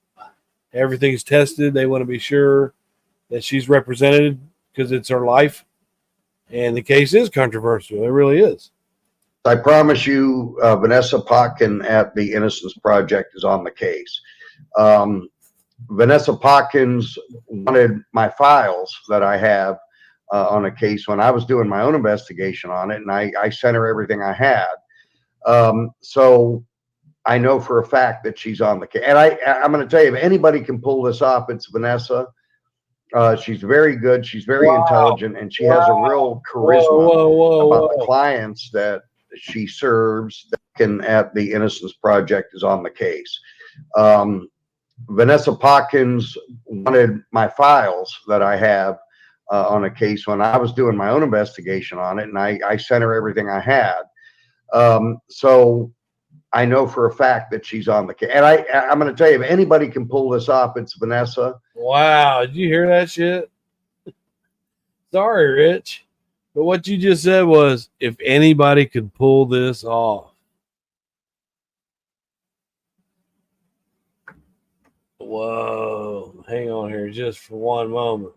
everything's tested. They want to be sure that she's represented because it's her life. And the case is controversial. It really is. I promise you, Vanessa Potkin at the Innocence Project is on the case. Vanessa Potkins wanted my files that I have on a case when I was doing my own investigation on it, and I sent her everything I had. So I know for a fact that she's on the case. And I'm going to tell you, if anybody can pull this off, it's Vanessa. She's very good. She's very intelligent, and she has a real charisma about the clients that she serves. At the Innocence Project is on the case. Vanessa Potkins wanted my files that I have on a case when I was doing my own investigation on it, and I sent her everything I had. So I know for a fact that she's on the case. And I'm going to tell you, if anybody can pull this off, it's Vanessa. Wow. Did you hear that shit? Sorry, Rich. But what you just said was, if anybody could pull this off. Whoa. Hang on here just for one moment.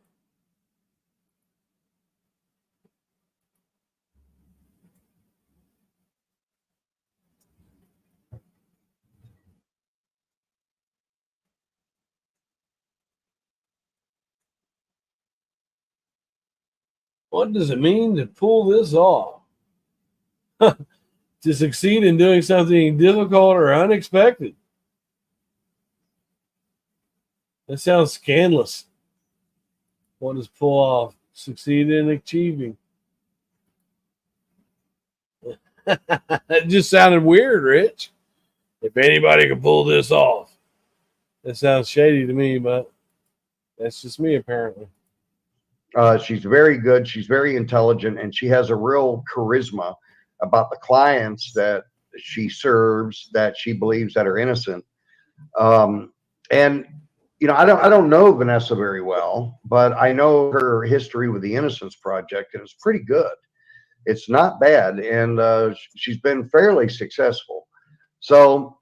What does it mean to pull this off? to succeed in doing something difficult or unexpected. That sounds scandalous. What does pull off? Succeed in achieving. It just sounded weird, Rich. If anybody could pull this off. That sounds shady to me, but that's just me, apparently. She's very good. She's very intelligent, and she has a real charisma about the clients that she serves that she believes that are innocent. And you know, I don't know Vanessa very well, but I know her history with the Innocence Project, and it's pretty good. It's not bad, and she's been fairly successful. So,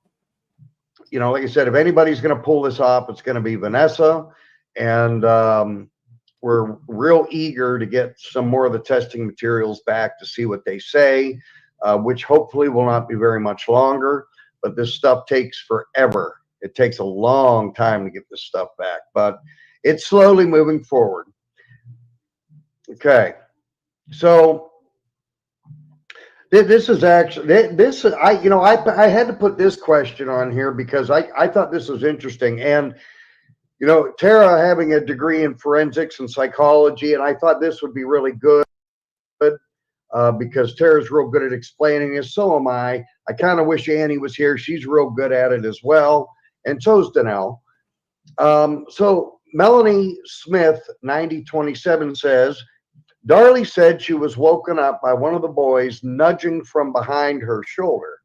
you know, like I said, if anybody's going to pull this off, it's going to be Vanessa, and we're real eager to get some more of the testing materials back to see what they say, which hopefully will not be very much longer. But this stuff takes forever. It takes a long time to get this stuff back, but it's slowly moving forward. Okay, so this is actually this. I had to put this question on here because I thought this was interesting. And you know, Tara having a degree in forensics and psychology, and I thought this would be really good because Tara's real good at explaining this. So am I. I kind of wish Annie was here. She's real good at it as well, and so's Danelle. So Melanie Smith 9027 says, Darlie said she was woken up by one of the boys nudging from behind her shoulder.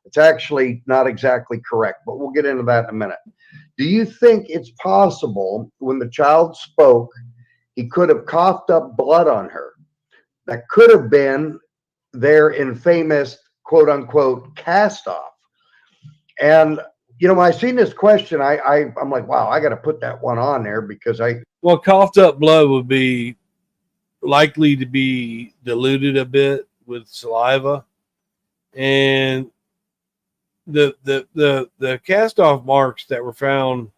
It's actually not exactly correct, but we'll get into that in a minute. Do you think it's possible when the child spoke, he could have coughed up blood on her? That could have been their infamous quote unquote cast off. And, you know, when I seen this question, I'm like, wow, I got to put that one on there because Well, coughed up blood would be likely to be diluted a bit with saliva, and the cast off marks that were found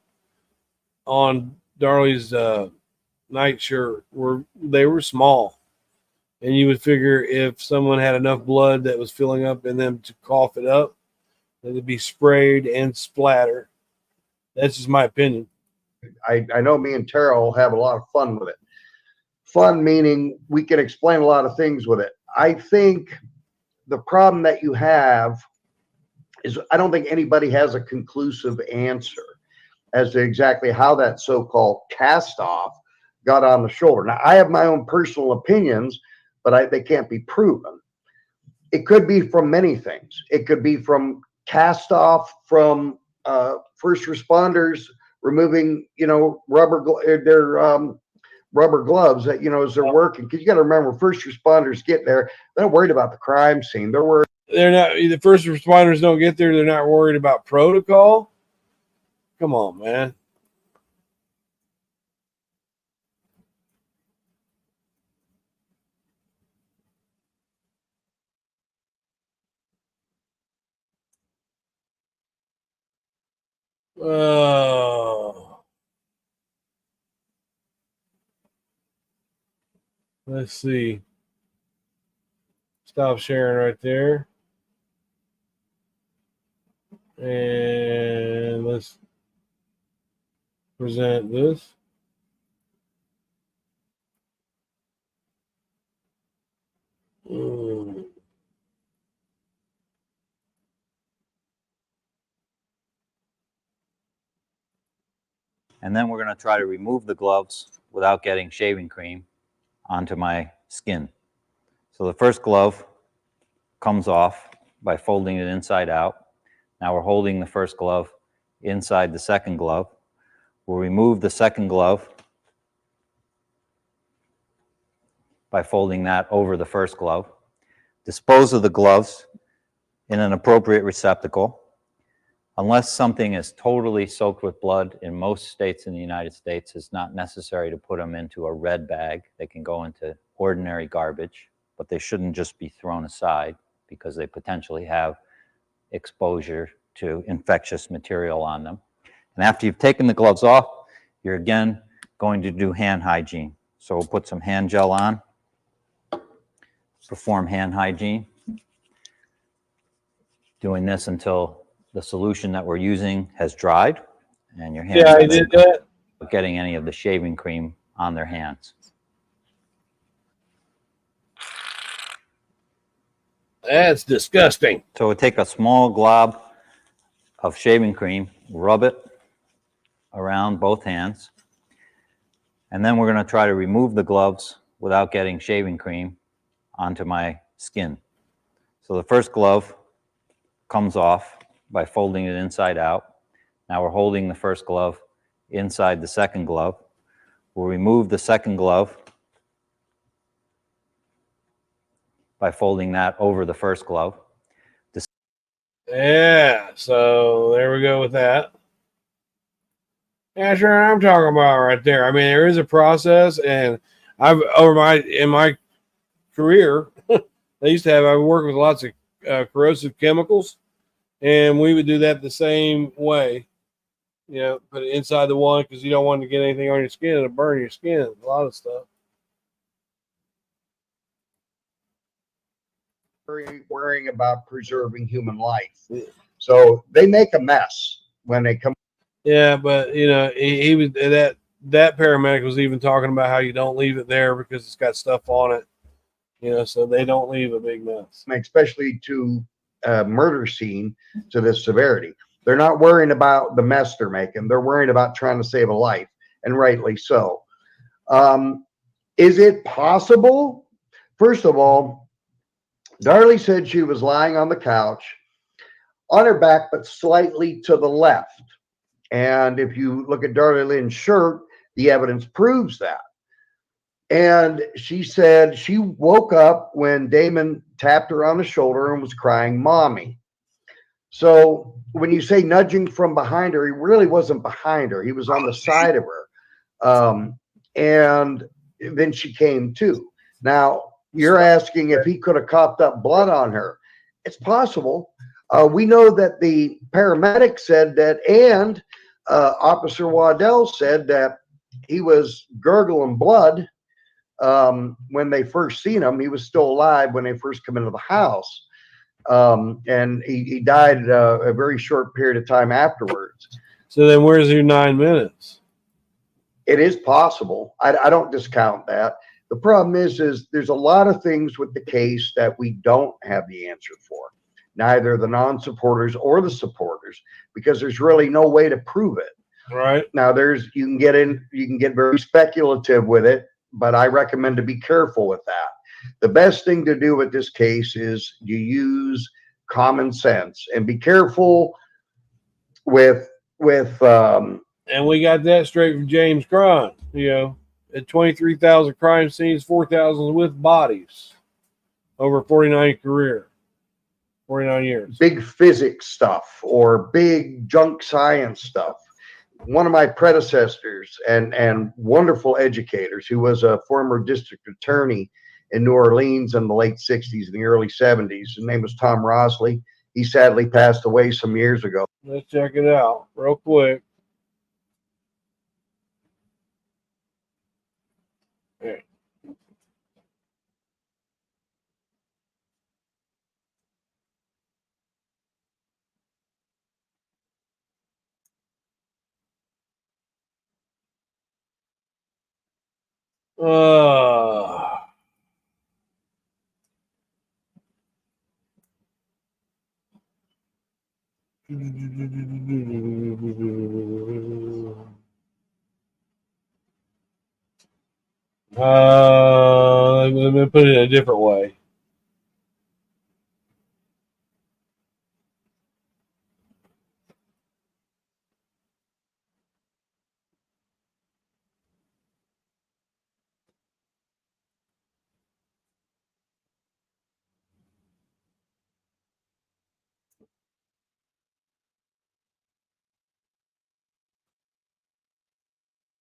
on Darlie's nightshirt were small, and you would figure if someone had enough blood that was filling up in them to cough it up, that it'd be sprayed and splatter. That's just my opinion. I know me and Tara will have a lot of fun with it. Fun meaning we can explain a lot of things with it. I think the problem that you have is I don't think anybody has a conclusive answer as to exactly how that so-called cast off got on the shoulder. Now, I have my own personal opinions, but they can't be proven. It could be from many things. It could be from cast off from first responders removing, you know, rubber gloves that, you know, as they're working. Because you got to remember, first responders get there, they're not worried about the crime scene. They're worried. The first responders don't get there. They're not worried about protocol. Come on, man. Oh. Let's see. Stop sharing right there. And let's present this. And then we're going to try to remove the gloves without getting shaving cream onto my skin. So the first glove comes off by folding it inside out. Now we're holding the first glove inside the second glove. We'll remove the second glove by folding that over the first glove. Dispose of the gloves in an appropriate receptacle. Unless something is totally soaked with blood, in most states in the United States, it's not necessary to put them into a red bag. They can go into ordinary garbage, but they shouldn't just be thrown aside because they potentially have exposure to infectious material on them. And after you've taken the gloves off, you're again going to do hand hygiene. So we'll put some hand gel on, perform hand hygiene. doing this until the solution that we're using has dried and your hands Yeah, I are did that. not getting any of the shaving cream on their hands. That's disgusting. So we take a small glob of shaving cream, rub it around both hands, and then we're going to try to remove the gloves without getting shaving cream onto my skin. So the first glove comes off by folding it inside out. Now we're holding the first glove inside the second glove. We'll remove the second glove by folding that over the first glove. Yeah, so there we go with that. Yeah, sure. I'm talking about right there. I mean, there is a process, and I've in my career, I used to have. I worked with lots of corrosive chemicals, and we would do that the same way. You know, put it inside the one because you don't want to get anything on your skin and burn your skin. A lot of stuff. Worrying about preserving human life. So they make a mess when they come. Yeah, but you know, he was that paramedic was even talking about how you don't leave it there because it's got stuff on it. You know, so they don't leave a big mess. Especially to a murder scene to this severity. They're not worrying about the mess they're making. They're worried about trying to save a life, and rightly so. Is it possible? First of all, Darlie said she was lying on the couch on her back, but slightly to the left. And if you look at Darlie Lynn's shirt, the evidence proves that. And she said she woke up when Damon tapped her on the shoulder and was crying, "Mommy." So when you say nudging from behind her, he really wasn't behind her. He was on the side of her. And then she came to. Now, you're asking if he could have coughed up blood on her. It's possible. We know that the paramedic said that, and Officer Waddell said that he was gurgling blood when they first seen him. He was still alive when they first come into the house. And he died a very short period of time afterwards. So then where's your 9 minutes? It is possible. I don't discount that. The problem is there's a lot of things with the case that we don't have the answer for, neither the non-supporters or the supporters, because there's really no way to prove it. Right. Now you can get very speculative with it, but I recommend to be careful with that. The best thing to do with this case is you use common sense and be careful with And we got that straight from James Cron. You know, at 23,000 crime scenes, 4,000 with bodies over 49 years. big physics stuff or big junk science stuff. One of my predecessors and wonderful educators, who was a former district attorney in New Orleans in the late 60s and the early 70s, his name was Tom Rosley. He sadly passed away some years ago. Let's check it out real quick. Okay. Let me put it a different way.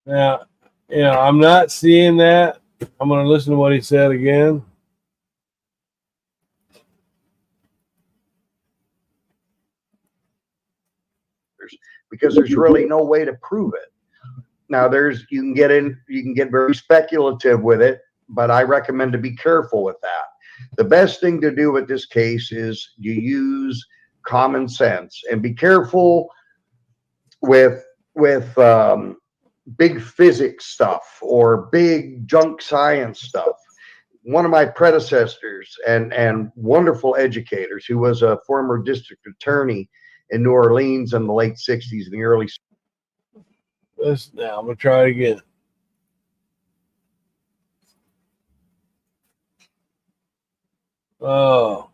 Now, you know, I'm not seeing that. I'm going to listen to what he said again. Because there's really no way to prove it. Now you can get very speculative with it, but I recommend to be careful with that. The best thing to do with this case is you use common sense and be careful with big physics stuff or big junk science stuff. One of my predecessors and wonderful educators, who was a former district attorney in New Orleans in the late 60s and the early. Now I'm gonna try it again. Oh.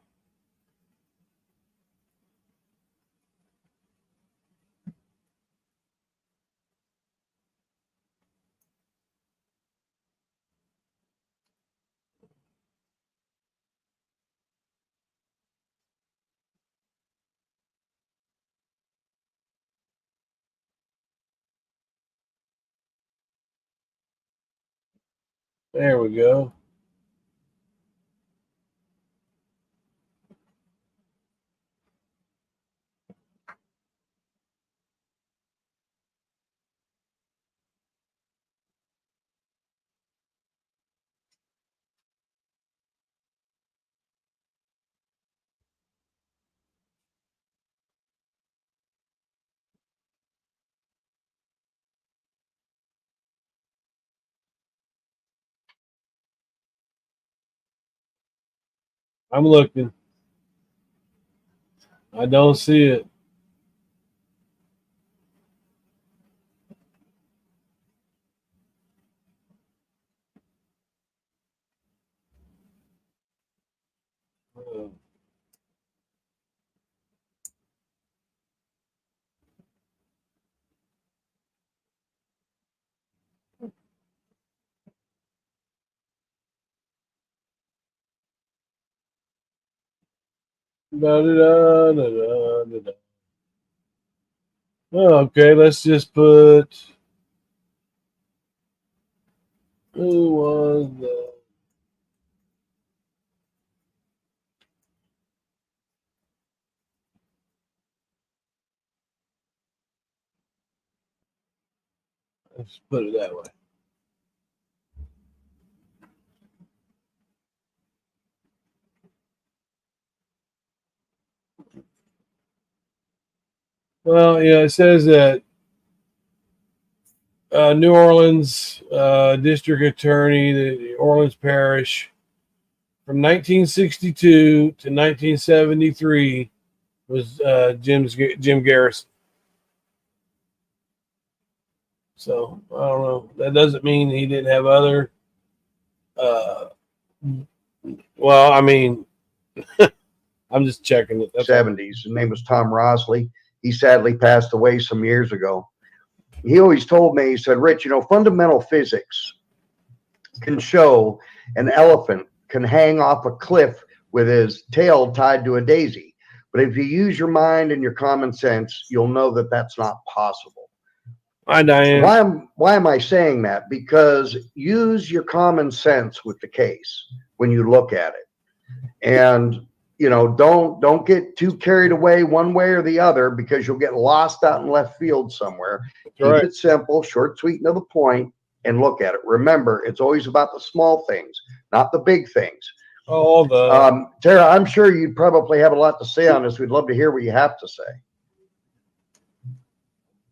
There we go. I'm looking. I don't see it. Uh, da. Okay, let's just put. Who was the? Let's put it that way. Well, yeah, it says that New Orleans District Attorney, the Orleans Parish, from 1962 to 1973 was Jim Garrison. So I don't know. That doesn't mean he didn't have other. Well, I mean, I'm just checking it. That's 70s. His name was Tom Rosley. He sadly passed away some years ago. He always told me, he said, Rich, fundamental physics can show an elephant can hang off a cliff with his tail tied to a daisy. But if you use your mind and your common sense, you'll know that that's not possible. Hi, Diane. Why am I saying that? Because use your common sense with the case when you look at it. And don't get too carried away one way or the other, because you'll get lost out in left field somewhere. Keep it simple, short, sweet, and to the point, and look at it. Remember, it's always about the small things, not the big things. Tara, I'm sure you'd probably have a lot to say on this. We'd love to hear what you have to say.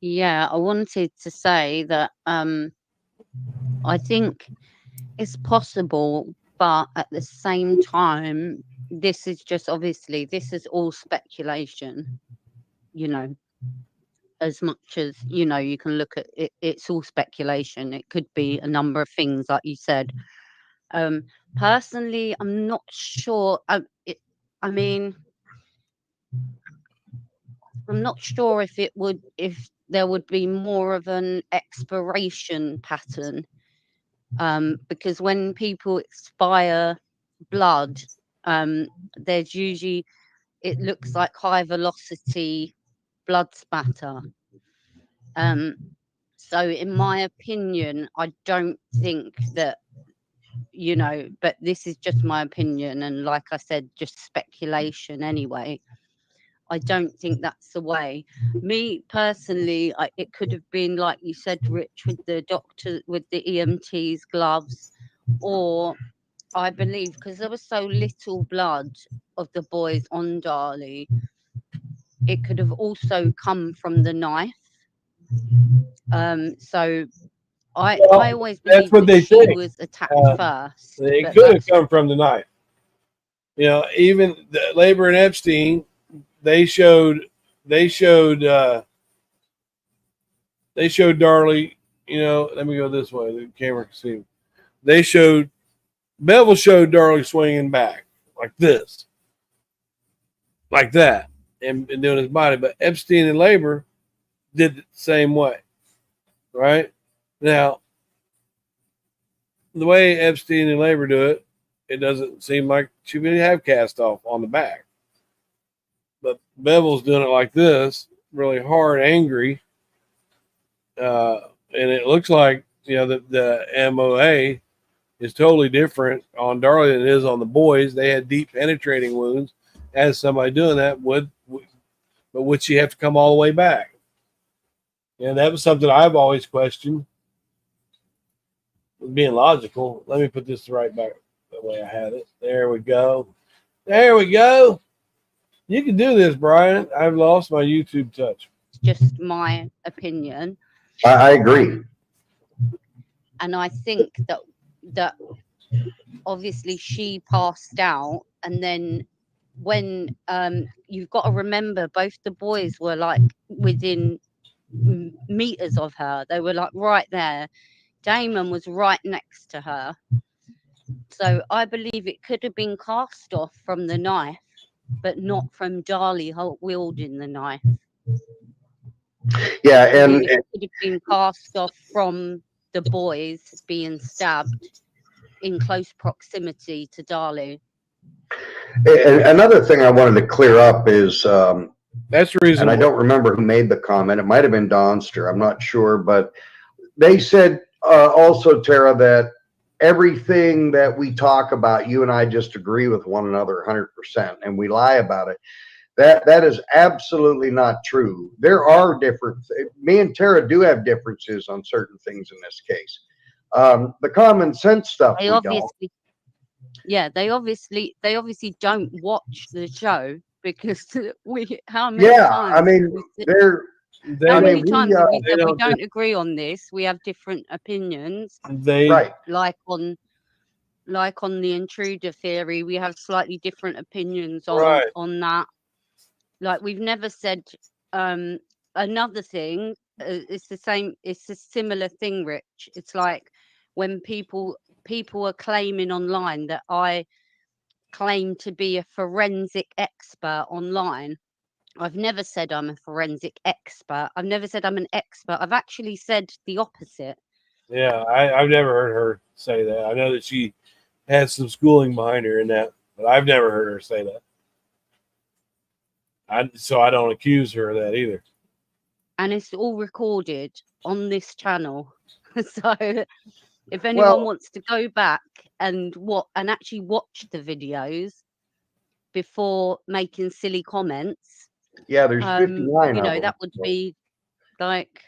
Yeah, I wanted to say that I think it's possible, but at the same time, this is just obviously this is all speculation, as much as you can look at it, it's all speculation. It could be a number of things, like you said. Personally, I'm not sure. I mean, I'm not sure if there would be more of an expiration pattern, because when people expire blood, there's usually, it looks like high velocity blood spatter. So in my opinion, I don't think that, but this is just my opinion, and like I said, just speculation anyway. I don't think that's the way. Me personally, it could have been like you said, Rich, with the doctor, with the EMT's gloves, or I believe because there was so little blood of the boys on Darlie, it could have also come from the knife. So I always That's believe what that they she think. was attacked first. It but could have that's- come from the knife. You know, even the Labor and Epstein, they showed Darlie. You know, let me go this way. The camera can see. Bevel showed Darlie swinging back like this, like that, and doing his body. But Epstein and Labor did it the same way, right? Now, the way Epstein and Labor do it, it doesn't seem like she really have cast off on the back. But Bevel's doing it like this, really hard, angry. And it looks like, you know, the MOA is totally different on Darlie than it is on the boys. They had deep penetrating wounds. As somebody doing that would she have to come all the way back? And that was something I've always questioned. Being logical. Let me put this right back the way I had it. There we go. There we go. You can do this, Brian. I've lost my YouTube touch. It's just my opinion. I agree. And I think that obviously she passed out, and then when you've got to remember, both the boys were like within meters of her. They were like right there. Damon was right next to her. So I believe it could have been cast off from the knife, but not from Darlie wielding the knife. Yeah, I and believe it could have been cast off from the boys being stabbed in close proximity to Darlie. another thing I wanted to clear up is, That's the reason. and I don't remember who made the comment. It might have been Donster. I'm not sure, but they said also, Tara, that everything that we talk about, you and I just agree with one another 100%, and we lie about it. That is absolutely not true. There are me and Tara do have differences on certain things in this case. The common sense stuff They we don't. obviously, yeah, they obviously don't watch the show because how many Yeah, times? I mean, How I many mean, times have we they said we don't- don't agree on this? We have different opinions. right. Like on the intruder theory, we have slightly different opinions on Right. that. Like we've never said another thing. It's the same. It's a similar thing, Rich. It's like when people are claiming online that I claim to be a forensic expert online. I've never said I'm a forensic expert. I've never said I'm an expert. I've actually said the opposite. Yeah, I've never heard her say that. I know that she has some schooling behind her in that, but I've never heard her say that. So I don't accuse her of that either. And it's all recorded on this channel. So if anyone wants to go back and actually watch the videos before making silly comments, Yeah, there's 59 you know, of them. that would be like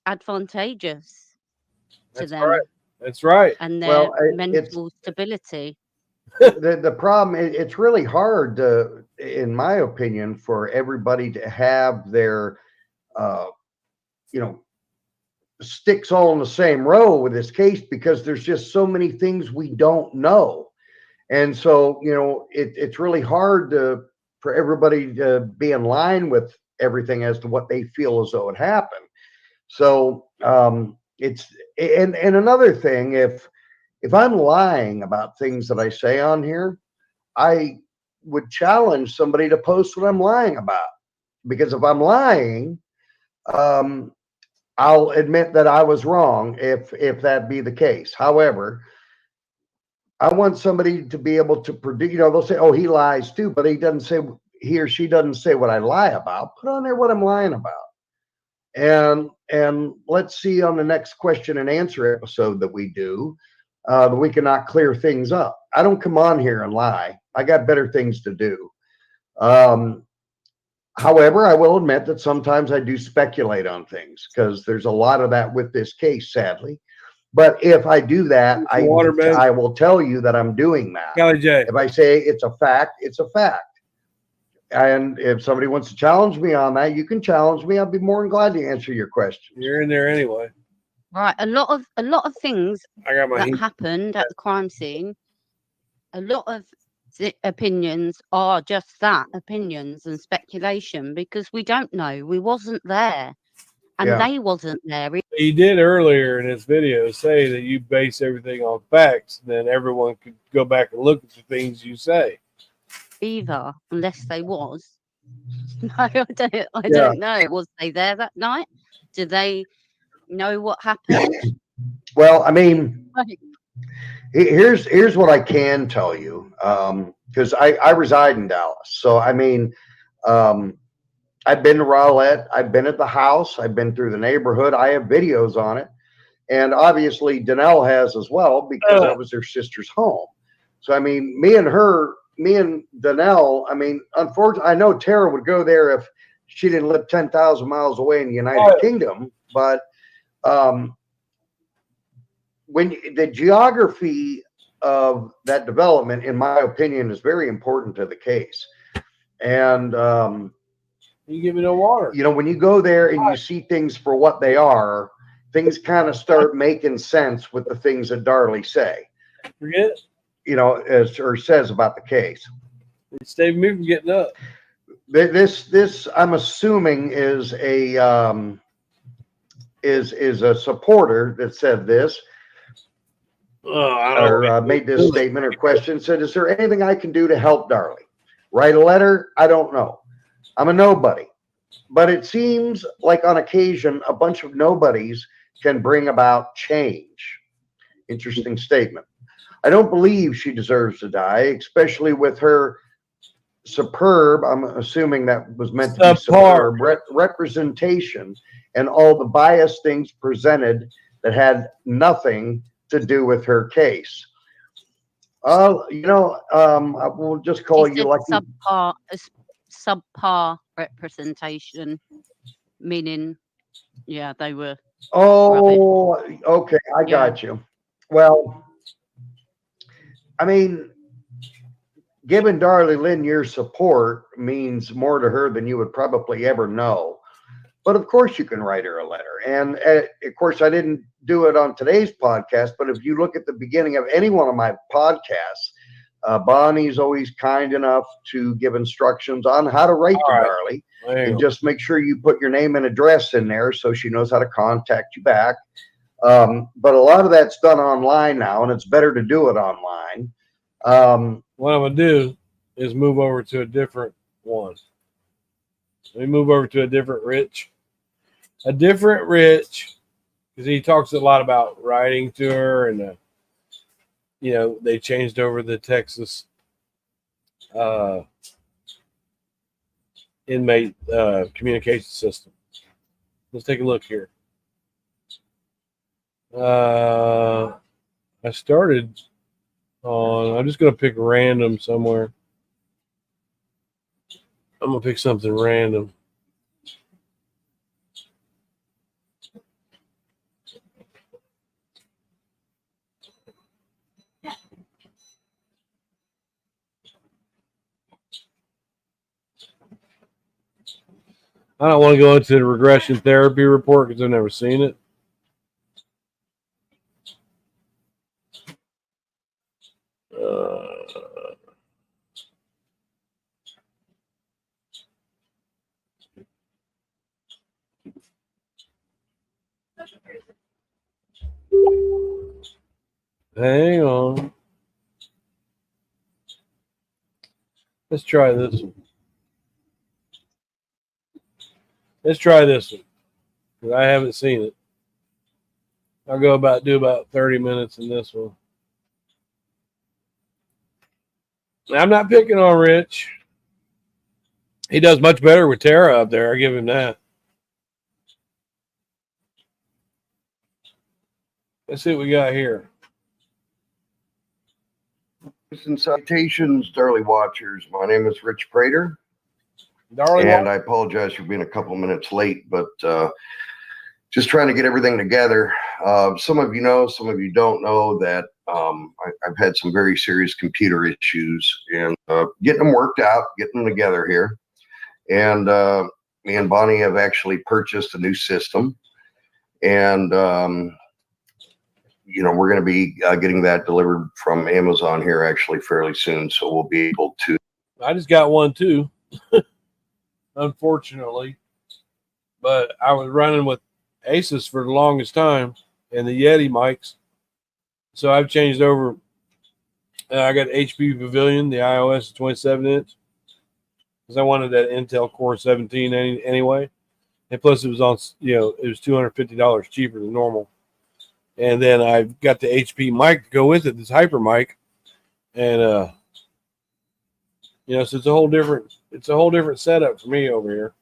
advantageous to That's them. right. That's right. And their Well, mental stability. The problem, it's really hard to, in my opinion, for everybody to have their, sticks all in the same row with this case, because there's just so many things we don't know. And so, it's really hard for everybody to be in line with everything as to what they feel as though it happened. So and another thing, if I'm lying about things that I say on here, I would challenge somebody to post what I'm lying about. Because if I'm lying, I'll admit that I was wrong if that be the case. However, I want somebody to be able to predict, they'll say, oh, he lies too, but he or she doesn't say what I lie about. Put on there what I'm lying about. And let's see on the next question and answer episode that we do, that we cannot clear things up. I don't come on here and lie. I got better things to do. However, I will admit that sometimes I do speculate on things, because there's a lot of that with this case, sadly. But if I do that, I will tell you that I'm doing that. Golly J. If I say it's a fact, it's a fact. And if somebody wants to challenge me on that, you can challenge me. I'll be more than glad to answer your questions. You're in there anyway. Right, a lot of things I got my that heat. happened at the crime scene. A lot of the opinions are just that, opinions and speculation, because we don't know. We wasn't there, and Yeah. they wasn't there He did earlier in his video say that you base everything on facts, then everyone could go back and look at the things you say. either, unless they was. No, I don't. I Yeah. don't know. Was they there that night? Did they know what happened? Well, I mean, Like, here's what I can tell you, because I reside in Dallas. So I mean, I've been to Rowlett, I've been at the house, I've been through the neighborhood. I have videos on it, and obviously Danelle has as well, because that was their sister's home. So I mean, me and Danelle. I mean, unfortunately, I know Tara would go there if she didn't live 10,000 miles away in the United Kingdom, but when the geography of that development, in my opinion, is very important to the case. And You give me no water. you know, when you go there and you see things for what they are, things kind of start making sense with the things that Darlie say. Forget it. You know, or says about the case. It's saving me from getting up. This I'm assuming is a supporter that said this. I don't know. Or made this statement or question, said, is there anything I can do to help Darlie? Write a letter? I don't know. I'm a nobody. But it seems like on occasion, a bunch of nobodies can bring about change. Interesting statement. I don't believe she deserves to die, especially with her superb, I'm assuming that was meant to be superb, representation and all the biased things presented that had nothing to do with her case. You know, we'll just call she you like subpar representation, meaning, yeah, they were. Oh, okay, I got you. Well, I mean, giving Darlie Lynn your support means more to her than you would probably ever know. But of course, you can write her a letter. And of course, I didn't do it on today's podcast, but if you look at the beginning of any one of my podcasts, Bonnie's always kind enough to give instructions on how to write to Darlie. And just make sure you put your name and address in there so she knows how to contact you back. But a lot of that's done online now, and it's better to do it online. What I'm going to do is move over to a different one. Let me move over to a different Rich. A different Rich, because he talks a lot about writing to her, and you know, they changed over the Texas inmate communication system. Let's take a look here. I started on, I'm just going to pick random somewhere. I'm going to pick something random. I don't want to go into the regression therapy report because I've never seen it. Hang on. Let's try this one. Let's try this one, because I haven't seen it. I'll do about 30 minutes in this one. Now, I'm not picking on Rich. He does much better with Tara up there. I give him that. Let's see what we got here. And citations, Darlie Watchers. My name is Rich Prater. Darlie, and I apologize for being a couple minutes late, but just trying to get everything together. Some of you know, some of you don't know that I've had some very serious computer issues, and getting them worked out, getting them together here. And me and Bonnie have actually purchased a new system, and you know, we're going to be getting that delivered from Amazon here actually fairly soon, so we'll be able to. I just got one too, unfortunately, but I was running with Asus for the longest time and the Yeti mics, so I've changed over. I got HP Pavilion, the iOS 27-inch, because I wanted that Intel Core 17 anyway, and plus it was on, you know, it was $250 cheaper than normal. And then I've got the HP mic to go with it, this Hyper mic, and you know, so it's a whole different setup for me over here.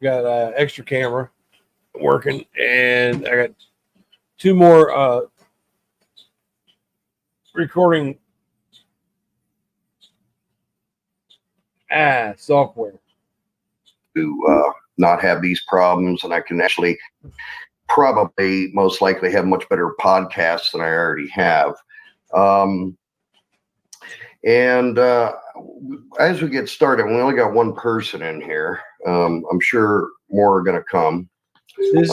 Got extra camera working, and I got two more recording software to not have these problems, and I can actually probably most likely have much better podcasts than I already have. And as we get started, we only got one person in here. I'm sure more are going to come.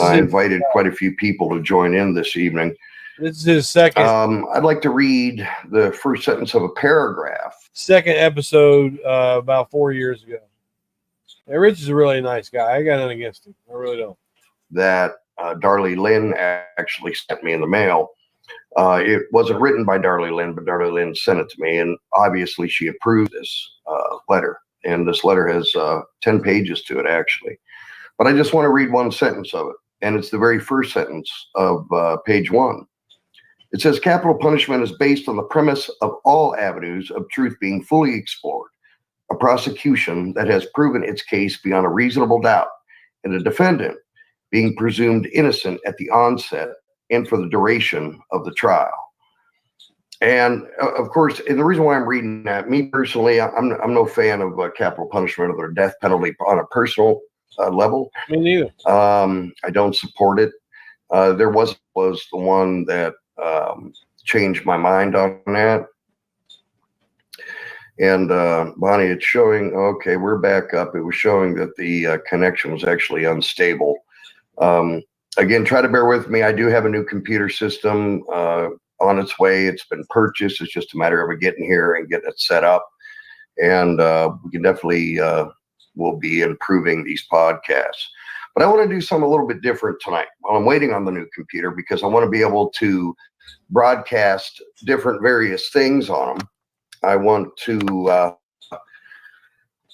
I invited quite a few people to join in this evening. This is his second. I'd like to read the first sentence of a paragraph. Second episode about 4 years ago. And Rich is a really nice guy. I got nothing against him. I really don't. That Darlie Lynn actually sent me in the mail. It wasn't written by Darlie Lynn, but Darlie Lynn sent it to me, and obviously she approved this letter. And this letter has 10 pages to it, actually. But I just want to read one sentence of it, and it's the very first sentence of page 1. It says, capital punishment is based on the premise of all avenues of truth being fully explored, a prosecution that has proven its case beyond a reasonable doubt, and a defendant being presumed innocent at the onset and for the duration of the trial. And of course, and the reason why I'm reading that, me personally, I'm no fan of capital punishment or the death penalty on a personal level. Me neither. I don't support it. There was the one that changed my mind on that. And Bonnie, it's showing, okay, we're back up. It was showing that the connection was actually unstable. Again, try to bear with me. I do have a new computer system on its way. It's been purchased. It's just a matter of getting here and getting it set up. And we can definitely will be improving these podcasts. But I want to do something a little bit different tonight while I'm waiting on the new computer, because I want to be able to broadcast different various things on them. I want to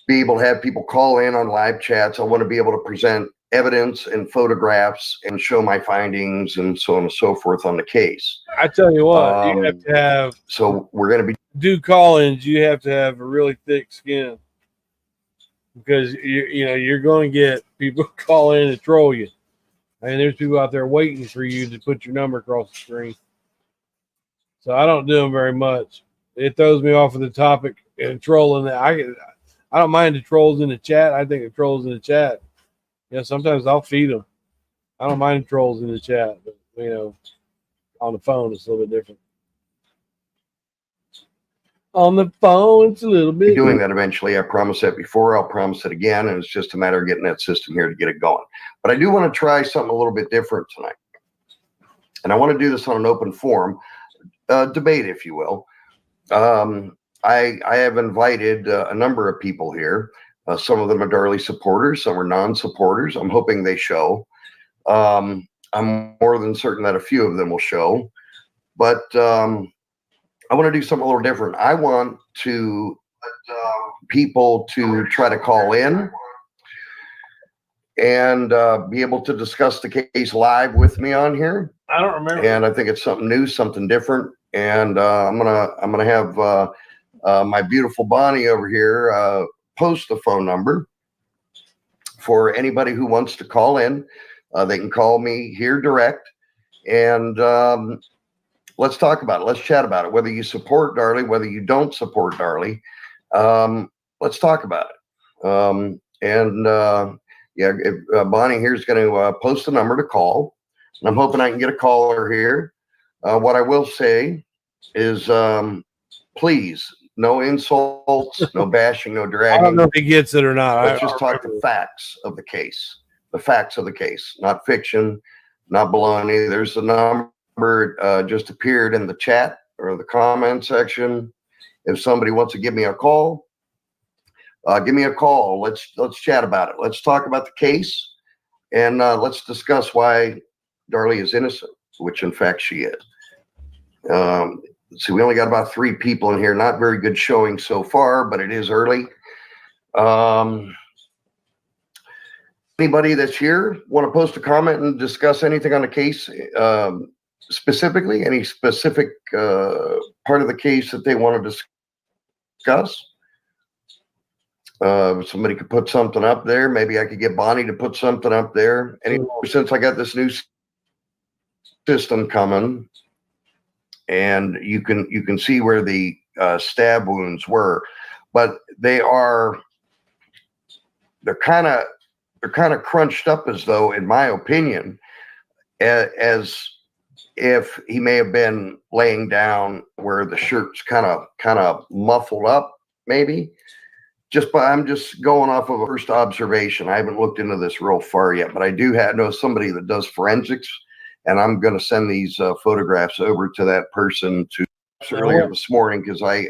be able to have people call in on live chats. I want to be able to present evidence and photographs and show my findings and so on and so forth on the case. I tell you what, you have to have. So we're going to do call-ins. You have to have a really thick skin, because you know you're going to get people call in and troll you. I mean, there's people out there waiting for you to put your number across the screen. So I don't do them very much. It throws me off of the topic and trolling. I don't mind the trolls in the chat. I think the trolls in the chat. Yeah, sometimes I'll feed them. I don't mind the trolls in the chat, but you know, on the phone it's a little bit different. On the phone, it's a little bit. Doing that eventually. I promised that before. I'll promise it again, and it's just a matter of getting that system here to get it going. But I do want to try something a little bit different tonight, and I want to do this on an open forum, debate, if you will. I have invited a number of people here. Some of them are Darlie supporters, some are non-supporters. I'm hoping they show. I'm more than certain that a few of them will show. But I want to do something a little different. I want to people to try to call in and be able to discuss the case live with me on here. I don't remember. And I think it's something new, something different. And I'm gonna have my beautiful Bonnie over here post the phone number for anybody who wants to call in. They can call me here direct, and let's talk about it. Let's chat about it. Whether you support Darlie, whether you don't support Darlie, let's talk about it. And Yeah, if, Bonnie here is going to post a number to call, and I'm hoping I can get a caller here. What I will say is, please, no insults, no bashing, no I don't dragging. know if he gets it or not. Let's just talk the facts of the case. The facts of the case, not fiction, not baloney. There's a number just appeared in the chat or the comment section. If somebody wants to give me a call, give me a call. Let's chat about it. Let's talk about the case, and let's discuss why Darlie is innocent, which in fact she is. See, we only got about 3 people in here. Not very good showing so far, but it is early. Anybody that's here want to post a comment and discuss anything on the case, specifically, any specific part of the case that they want to discuss? Somebody could put something up there. Maybe I could get Bonnie to put something up there. Since I got this new system coming, and you can see where the stab wounds were, but they're kind of crunched up, as though, in my opinion, as if he may have been laying down where the shirt's kind of muffled up, maybe. I'm just going off of a first observation. I haven't looked into this real far yet, but I do know somebody that does forensics, and I'm going to send these photographs over to that person earlier this morning, because I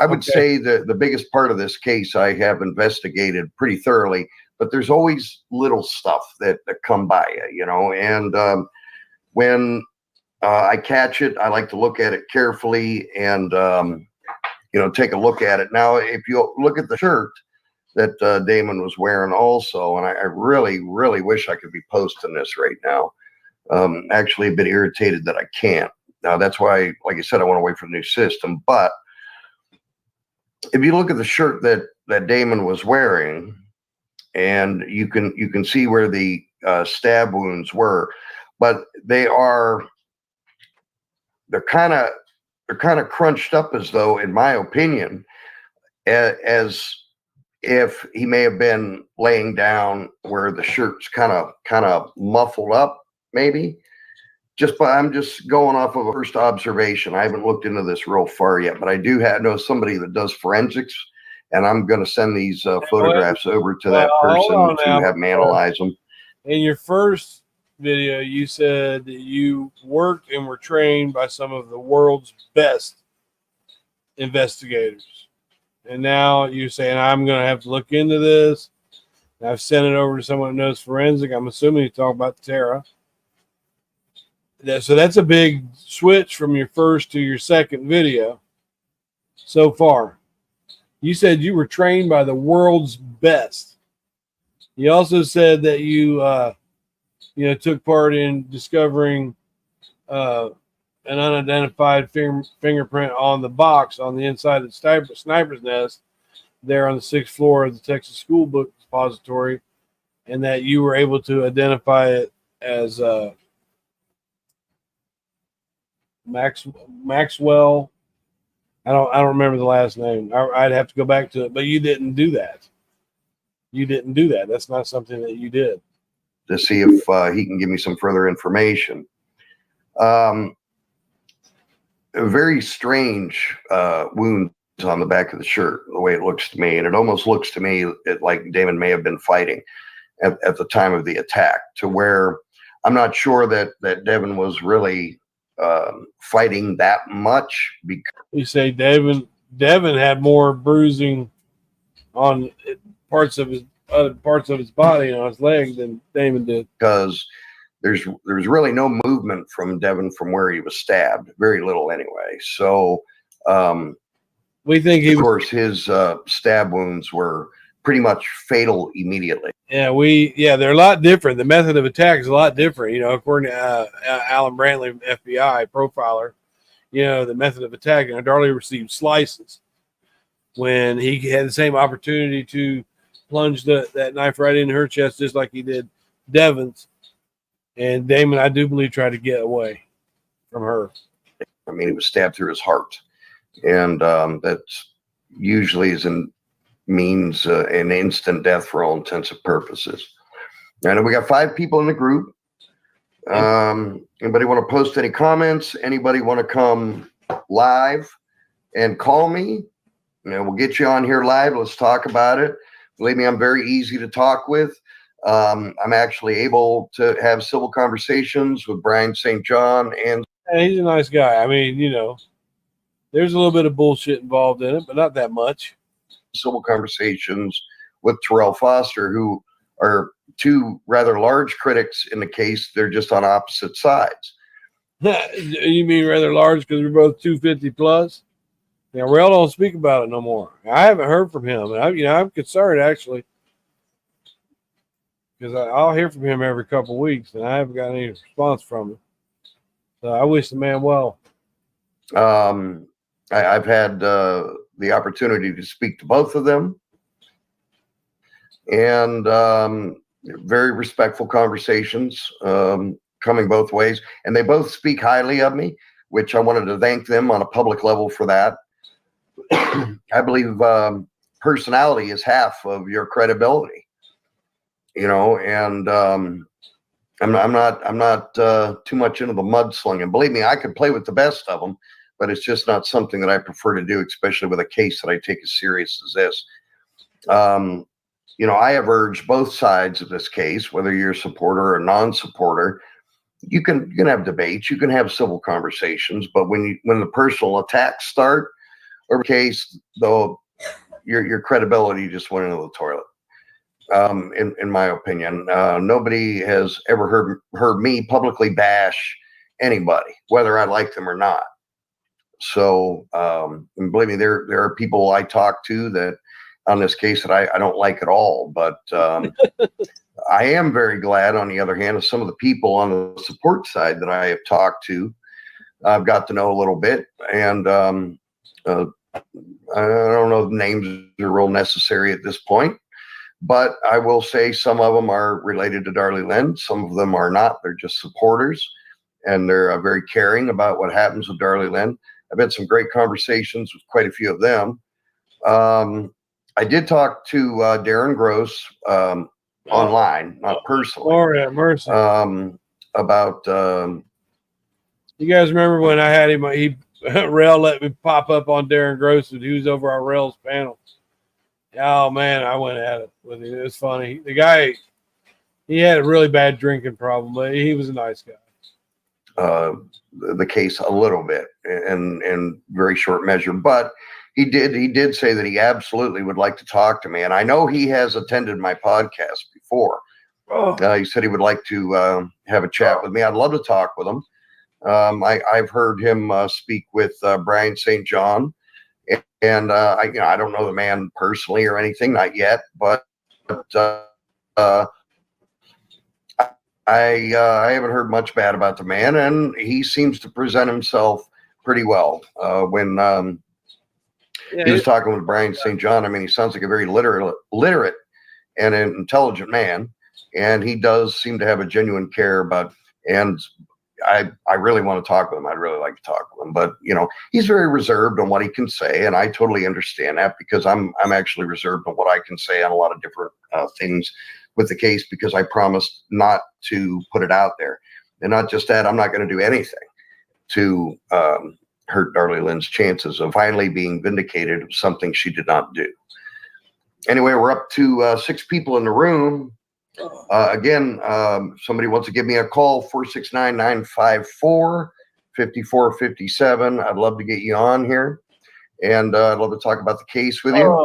would say that the biggest part of this case I have investigated pretty thoroughly, but there's always little stuff that come by you, and when I catch it, I like to look at it carefully and, take a look at it. Now, if you look at the shirt that Damon was wearing also, and I really, really wish I could be posting this right now. Actually a bit irritated that I can't. Now, that's why, like I said, I want to wait for the new system, but if you look at the shirt that Damon was wearing, and you can see where the stab wounds were, but they're kind of crunched up, as though, in my opinion, as if he may have been laying down where the shirt's kind of muffled up, maybe. I'm just going off of a first observation. I haven't looked into this real far yet, but I do know somebody that does forensics, and I'm going to send these photographs over to that person to have them analyze them. In your first video, you said that you worked and were trained by some of the world's best investigators, and now you're saying I'm going to have to look into this. I've sent it over to someone who knows forensic. I'm assuming you talk about Tara. So that's a big switch from your first to your second video so far. You said you were trained by the world's best. You also said that you took part in discovering an unidentified fingerprint on the box on the inside of the sniper's nest there on the 6th floor of the Texas School Book Depository, and that you were able to identify it as Maxwell. I don't remember the last name. I'd have to go back to it, but you didn't do that. That's not something that you did. To see if he can give me some further information. A very strange wound on the back of the shirt, the way it looks to me, and it almost looks to me like Damon may have been fighting at the time of the attack, to where I'm not sure that Devin was really fighting that much. Because you say Devin had more bruising on parts of his body and on his leg than Damon did, because there's really no movement from Devin from where he was stabbed, very little anyway. So we think of course his stab wounds were pretty much fatal immediately. Yeah, they're a lot different. The method of attack is a lot different. According to Alan Brantley, FBI profiler, the method of attack. Darlie received slices when he had the same opportunity to plunge that knife right into her chest, just like he did Devin's. And Damon, I do believe, tried to get away from her. I mean, he was stabbed through his heart, and that usually is means an instant death for all intents and purposes. And we got 5 people in the group. Anybody want to post any comments? Anybody want to come live and call me? We'll get you on here live. Let's talk about it. Believe me, I'm very easy to talk with. I'm actually able to have civil conversations with BryanSt.John, and he's a nice guy. I mean, there's a little bit of bullshit involved in it, but not that much. Civil conversations with Terrell Foster, who are 2 rather large critics in the case. They're just on opposite sides. You mean rather large because we're both 250 plus? Rail don't speak about it no more. I haven't heard from him. I'm concerned actually, because I'll hear from him every couple of weeks, and I haven't got any response from him. So I wish the man well. I've had the opportunity to speak to both of them, and very respectful conversations coming both ways. And they both speak highly of me, which I wanted to thank them on a public level for that. I believe personality is half of your credibility, and I'm not too much into the mudslinging. Believe me, I could play with the best of them, but it's just not something that I prefer to do, especially with a case that I take as serious as this. I have urged both sides of this case, whether you're a supporter or a non-supporter. You can have debates, you can have civil conversations, but when the personal attacks start, or case, though, your credibility just went into the toilet. In my opinion, nobody has ever heard me publicly bash anybody, whether I like them or not. So, and believe me, there are people I talk to that on this case that I don't like at all. But I am very glad, on the other hand, of some of the people on the support side that I have talked to. I've got to know a little bit, and I don't know if names are real necessary at this point, but I will say some of them are related to Darlie Lynn. Some of them are not. They're just supporters, and they're very caring about what happens with Darlie Lynn. I've had some great conversations with quite a few of them. I did talk to Darren Gross online, not personally. Oh, yeah, mercy. About you guys remember when I had him? Rail let me pop up on Darren Gross, and he was over our Rails panel. Oh man, I went at it with him. It was funny. The guy, he had a really bad drinking problem, but he was a nice guy. The case a little bit in very short measure, but he did say that he absolutely would like to talk to me, and I know he has attended my podcast before. He said he would like to have a chat with me. I'd love to talk with him. I've heard him speak with BryanSt.John, and I don't know the man personally or anything, not yet, but I haven't heard much bad about the man, and he seems to present himself pretty well. When he was talking with BryanSt.John, I mean, he sounds like a very literate and an intelligent man, and he does seem to have a genuine care about. And I really want to talk with him. I'd really like to talk with him, but he's very reserved on what he can say, and I totally understand that, because I'm actually reserved on what I can say on a lot of different things with the case, because I promised not to put it out there. And not just that, I'm not going to do anything to hurt Darlie Lynn's chances of finally being vindicated of something she did not do. Anyway, we're up to 6 people in the room. Again, somebody wants to give me a call, 469-954-5457. I'd love to get you on here, and I'd love to talk about the case with you.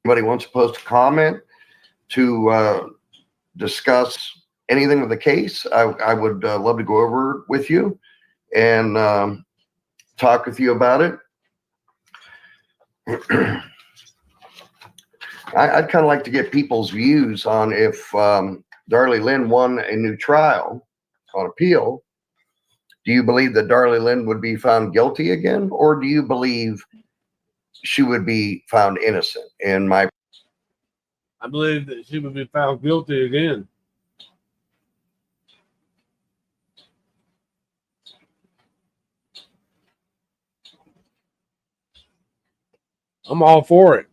Anybody wants to post a comment to discuss anything with the case, I would love to go over with you and talk with you about it. I'd kind of like to get people's views on if Darlie Lynn won a new trial on appeal. Do you believe that Darlie Lynn would be found guilty again, or do you believe she would be found innocent? I believe that she would be found guilty again. I'm all for it.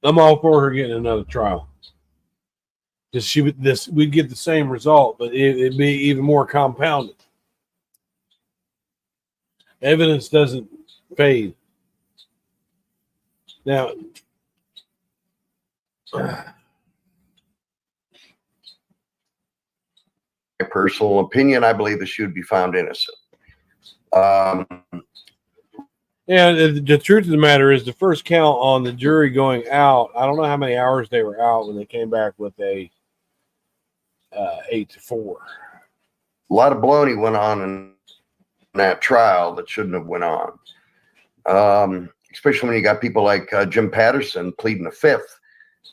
I'm all for her getting another trial. Because we'd get the same result, but it'd be even more compounded. Evidence doesn't fade. Now, My personal opinion, I believe that she would be found innocent. yeah, the truth of the matter is the first count on the jury going out, I don't know how many hours they were out when they came back with a 8-4. A lot of baloney went on in that trial that shouldn't have went on. Especially when you got people like Jim Patterson pleading a fifth.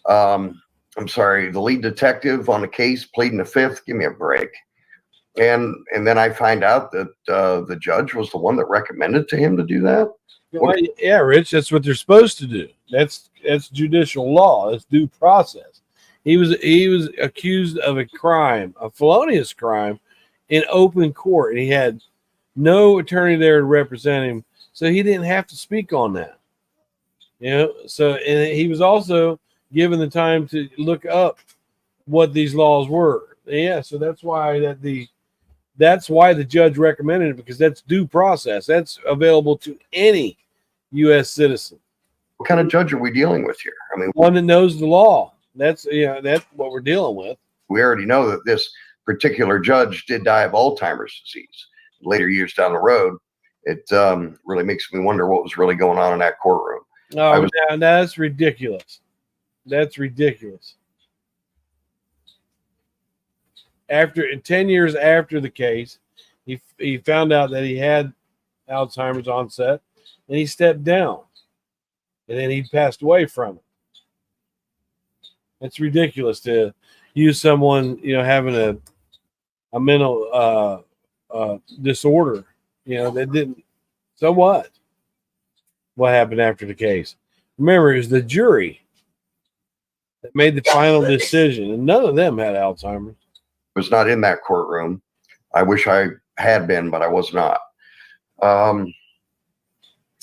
I'm sorry, the lead detective on the case pleading a fifth. Give me a break. And then I find out that the judge was the one that recommended to him to do that. Well, yeah, Rich, that's what they're supposed to do. That's judicial law. That's due process. He was accused of a crime, a felonious crime, in open court, and he had no attorney there to represent him, so he didn't have to speak on that. You know, so and he was also given the time to look up what these laws were. Yeah, so that's why the judge recommended it, because that's due process. That's available to any U.S. citizen. What kind of judge are we dealing with here? I mean, One that knows the law. That's what we're dealing with. we already know that this particular judge did die of Alzheimer's disease later years down the road. It really makes me wonder what was really going on in that courtroom. No, that's ridiculous. That's ridiculous. After 10 years after the case, he found out that he had Alzheimer's onset, and he stepped down, and then he passed away from it. It's ridiculous to use someone, having a mental disorder, that didn't. So what? What happened after the case? Remember, it was the jury that made the final decision, and none of them had Alzheimer's. I was not in that courtroom. I wish I had been, but I was not.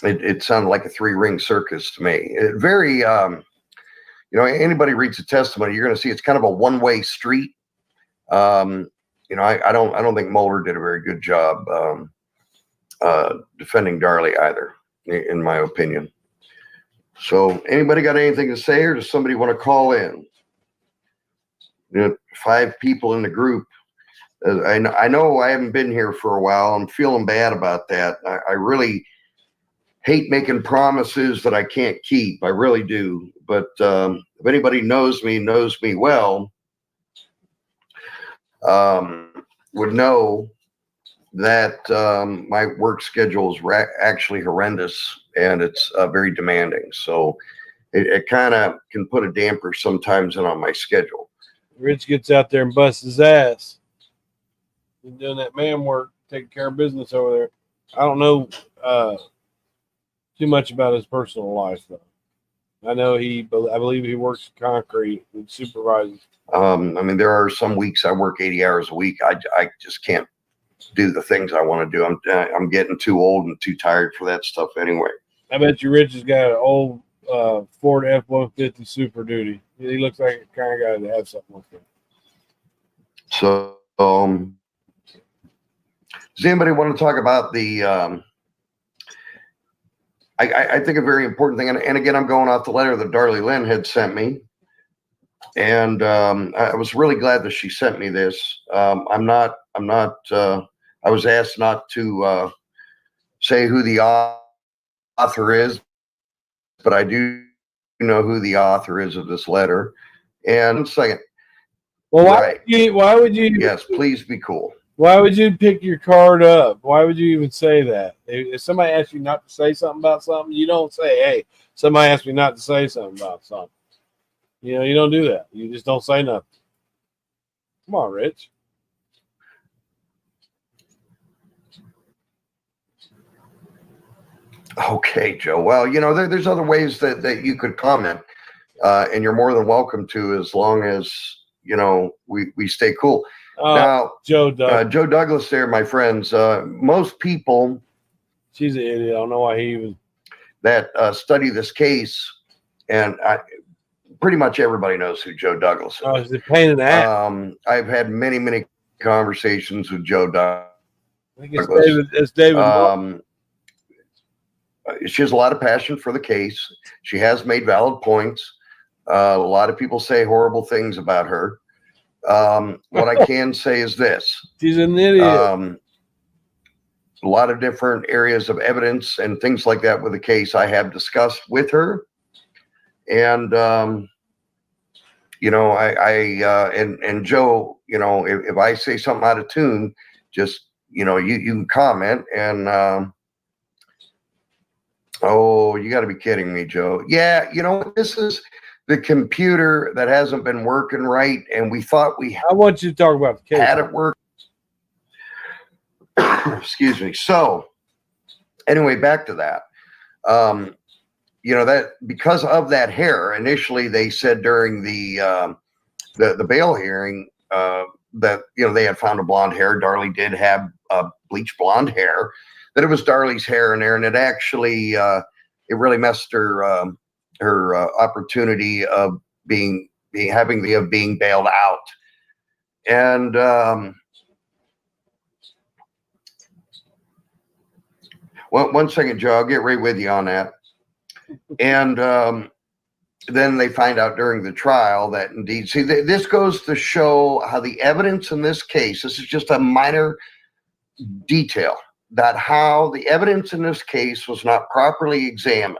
It sounded like a three-ring circus to me. Anybody reads the testimony, you're going to see it's kind of a one-way street. I don't think Mulder did a very good job defending Darlie either, in my opinion. So, anybody got anything to say, or does somebody want to call in? 5 people in the group. I know I haven't been here for a while. I'm feeling bad about that. I really hate making promises that I can't keep. I really do. But if anybody knows me well, would know that my work schedule is actually horrendous, and it's very demanding. So it kind of can put a damper sometimes in on my schedule. Rich gets out there and busts his ass. He's doing that man work, taking care of business over there. I don't know too much about his personal life, though. I know I believe he works concrete and supervises. There are some weeks I work 80 hours a week. I just can't do the things I want to do. I'm getting too old and too tired for that stuff anyway. I bet you Rich has got an old Ford F-150 Super Duty. He looks like the kind of guy to have something like that. So, does anybody want to talk about the? I think a very important thing, and again, I'm going off the letter that Darlie Lynn had sent me, and I was really glad that she sent me this. I was asked not to say who the author is, but I do know who the author is of this letter. And second, well, why would you? Yes, please be cool. Why would you pick your card up? Why would you even say that? If somebody asks you not to say something about something, you don't say, "Hey, somebody asked me not to say something about something." You don't do that. You just don't say nothing. Come on, Rich. Okay, Joe. Well, there's other ways that you could comment, and you're more than welcome to, as long as we stay cool. Now, Joe Douglas. Joe Douglas there, my friends. Most people She's an idiot. I don't know why he was. that study this case, and pretty much everybody knows who Joe Douglas is. Oh, it's a pain in the ass. I've had many conversations with Joe Douglas. I think it's David. She has a lot of passion for the case. She has made valid points. A lot of people say horrible things about her. What I can say is this. She's an idiot. A lot of different areas of evidence and things like that with the case I have discussed with her. And, you know, and Joe, you know, if I say something out of tune, just, you know, you can comment and, oh, you got to be kidding me, Joe. Yeah, you know, this is the computer that hasn't been working right, and we thought I want you to talk about the case. had it work. Excuse me. So, anyway, back to that. You know, that because of that hair, initially they said during the bail hearing that, you know, they had found a blonde hair. Darlie did have bleached blonde hair. That it was Darlie's hair in there, and it actually it really messed her opportunity of being bailed out. And one second, Joe, I'll get right with you on that. And then they find out during the trial that indeed, see, this goes to show how the evidence in this case, this is just a minor detail, that how the evidence in this case was not properly examined.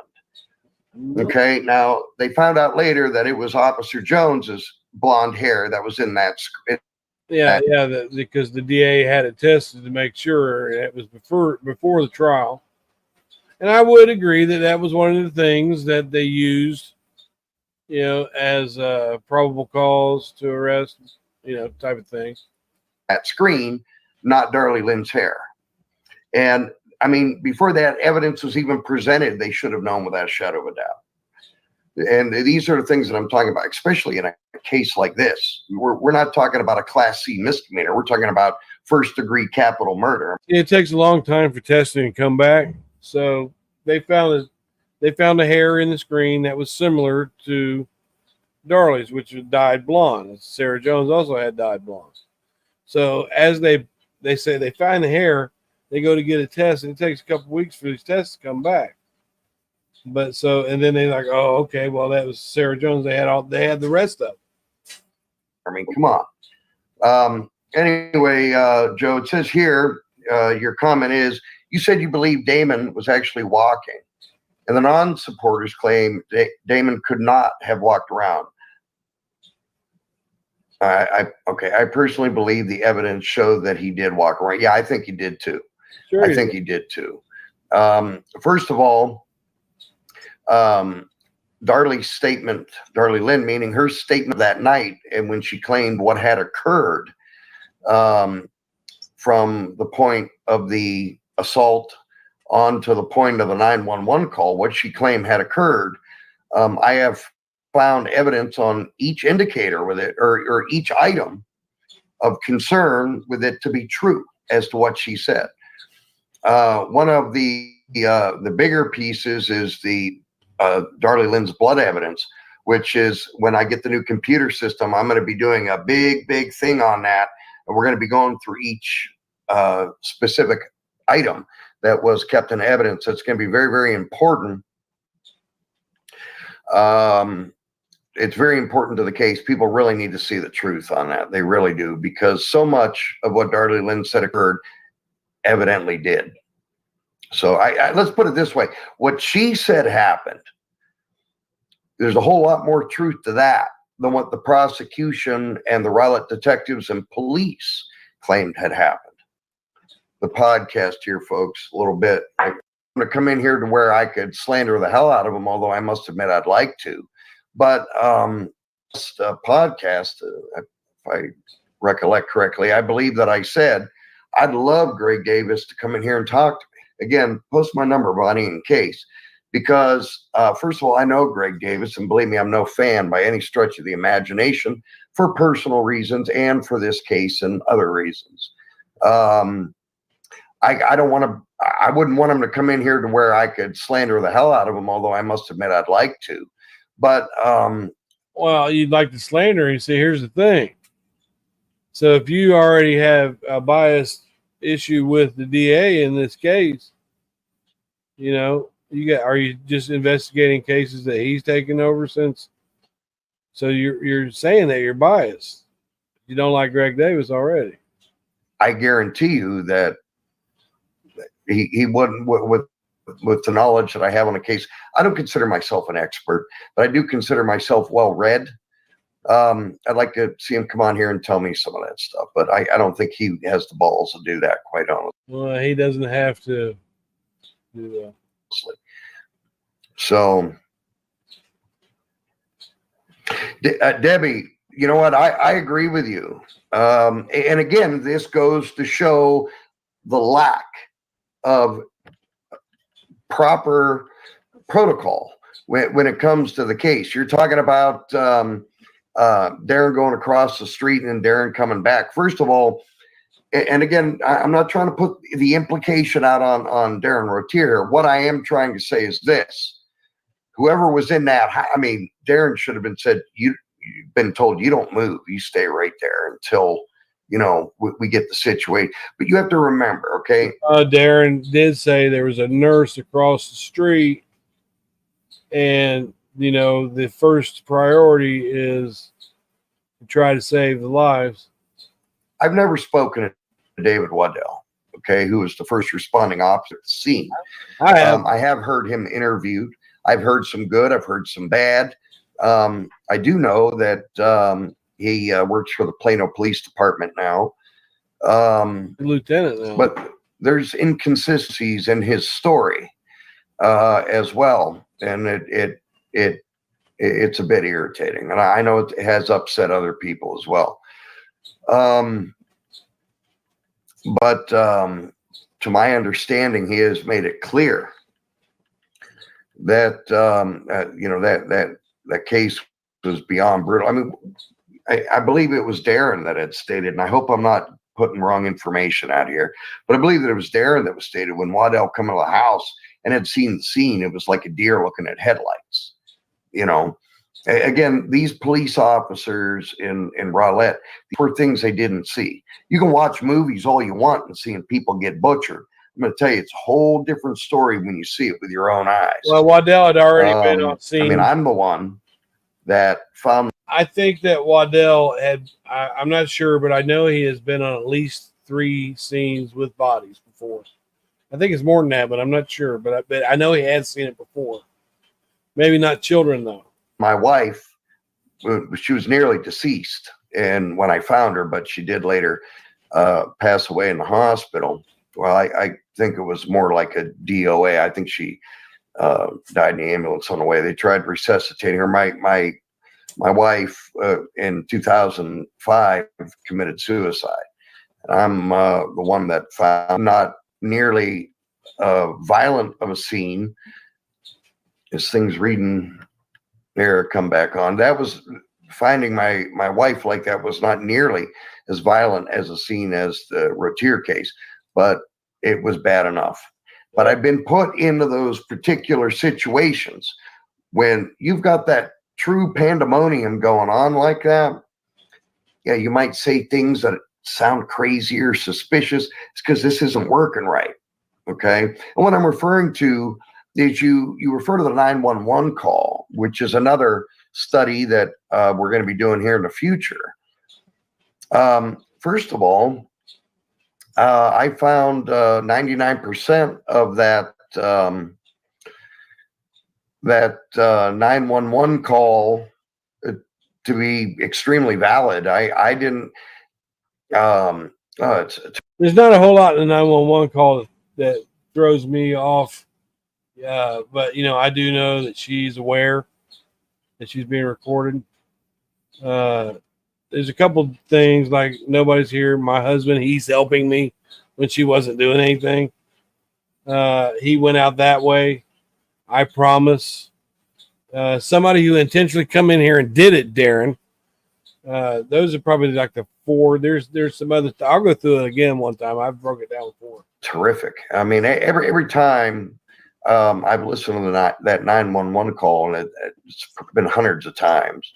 Okay, now they found out later that it was Officer Jones's blonde hair that was in that. Because the DA had it tested to make sure it was before the trial. And I would agree that that was one of the things that they used, you know, as probable cause to arrest, you know, type of thing. That screen, not Darlie Lynn's hair. And I mean, before that evidence was even presented, they should have known without a shadow of a doubt. And these are the things that I'm talking about, especially in a case like this. We're not talking about a Class C misdemeanor. We're talking about first-degree capital murder. It takes a long time for testing to come back. So they found a hair in the screen that was similar to Darlie's, which was dyed blonde. Sarah Jones also had dyed blonde. So as they say they find the hair, they go to get a test, and it takes a couple weeks for these tests to come back. But so, and then they're like, oh, okay, well, that was Sarah Jones. They had the rest of it. I mean, come on. Anyway, Joe, it says here, your comment is, you said you believe Damon was actually walking, and the non-supporters claim Damon could not have walked around. I personally believe the evidence showed that he did walk around. Yeah, I think he did too. Sure, I think he did too. First of all, Darlie's statement, Darlie Lynn, meaning her statement that night, and when she claimed what had occurred from the point of the assault on to the point of the 911 call, what she claimed had occurred, I have found evidence on each indicator with it, or each item of concern with it to be true as to what she said. One of the bigger pieces is the Darlie Lynn's blood evidence, which is when I get the new computer system, I'm going to be doing a big thing on that, and we're going to be going through each specific item that was kept in evidence. It's going to be very important. It's very important to the case. People really need to see the truth on that. They really do, because so much of what Darlie Lynn said occurred evidently did. So let's put it this way. What she said happened, there's a whole lot more truth to that than what the prosecution and the Rowlett detectives and police claimed had happened. The podcast here, folks, a little bit. I'm going to come in here to where I could slander the hell out of them, although I must admit I'd like to. But podcast, if I recollect correctly, I believe that I said I'd love Greg Davis to come in here and talk to me. Again, post my number, Bonnie, in case. Because, first of all, I know Greg Davis, and believe me, I'm no fan by any stretch of the imagination for personal reasons and for this case and other reasons. I don't want to, I wouldn't want him to come in here to where I could slander the hell out of him, although I must admit I'd like to. But well, you'd like to slander and say, here's the thing. So if you already have a biased issue with the DA in this case, you know, are you just investigating cases that he's taken over since? So you're saying that you're biased. You don't like Greg Davis already. I guarantee you that he wouldn't, with the knowledge that I have on the case. I don't consider myself an expert, but I do consider myself well read. I'd like to see him come on here and tell me some of that stuff, but I don't think he has the balls to do that, quite honestly. Well, he doesn't have to do that. So, Debbie, you know what? I agree with you. And again, this goes to show the lack of proper protocol when it comes to the case. You're talking about Darren going across the street and Darren coming back. First of all, and again, I'm not trying to put the implication out on Darren Routier. What I am trying to say is this: whoever was in that, I mean, Darren should have been said, you've been told you don't move, you stay right there until, you know, we get the situation. But you have to remember, okay? Darren did say there was a nurse across the street, and, you know, the first priority is to try to save the lives. I've never spoken to David Waddell, okay, who was the first responding officer at the scene. I have. I have heard him interviewed. I've heard some good. I've heard some bad. I do know that he works for the Plano Police Department now. Lieutenant now. But there's inconsistencies in his story as well, and it's a bit irritating, and I know it has upset other people as well. But to my understanding, he has made it clear that you know, that case was beyond brutal. I mean, I believe it was Darren that had stated, and I hope I'm not putting wrong information out here, but I believe that it was Darren that was stated when Waddell come into the house and had seen the scene, it was like a deer looking at headlights. You know, again, these police officers in Rowlett, these were things they didn't see. You can watch movies all you want and seeing people get butchered. I'm going to tell you, it's a whole different story when you see it with your own eyes. Well, Waddell had already been on scene. I mean, I'm the one that found. I think that Waddell had, I'm not sure, but I know he has been on at least 3 scenes with bodies before. I think it's more than that, but I'm not sure. But I know he had seen it before. Maybe not children, though. My wife, she was nearly deceased, and when I found her, but she did later pass away in the hospital. Well, I think it was more like a DOA. I think she died in the ambulance on the way. They tried resuscitating her. My wife in 2005 committed suicide. And I'm the one that found not nearly violent of a scene. As things reading there come back on. That was finding my wife like that was not nearly as violent as a scene as the Routier case, but it was bad enough. But I've been put into those particular situations when you've got that true pandemonium going on like that. Yeah, you might say things that sound crazy or suspicious. It's because this isn't working right. Okay. And what I'm referring to is you refer to the 911 call, which is another study that we're going to be doing here in the future. First of all, I found 99% of that 911 call to be extremely valid. I didn't. There's not a whole lot in the 911 call that throws me off. But you know, I do know that she's aware that she's being recorded. There's a couple things like nobody's here. My husband, he's helping me when she wasn't doing anything. He went out that way. I promise. Somebody who intentionally come in here and did it, Darren, Those are probably like the 4. There's some other. I'll go through it again one time. I've broke it down before. Terrific. I mean, every time I've listened to that 911 call, and it's been hundreds of times.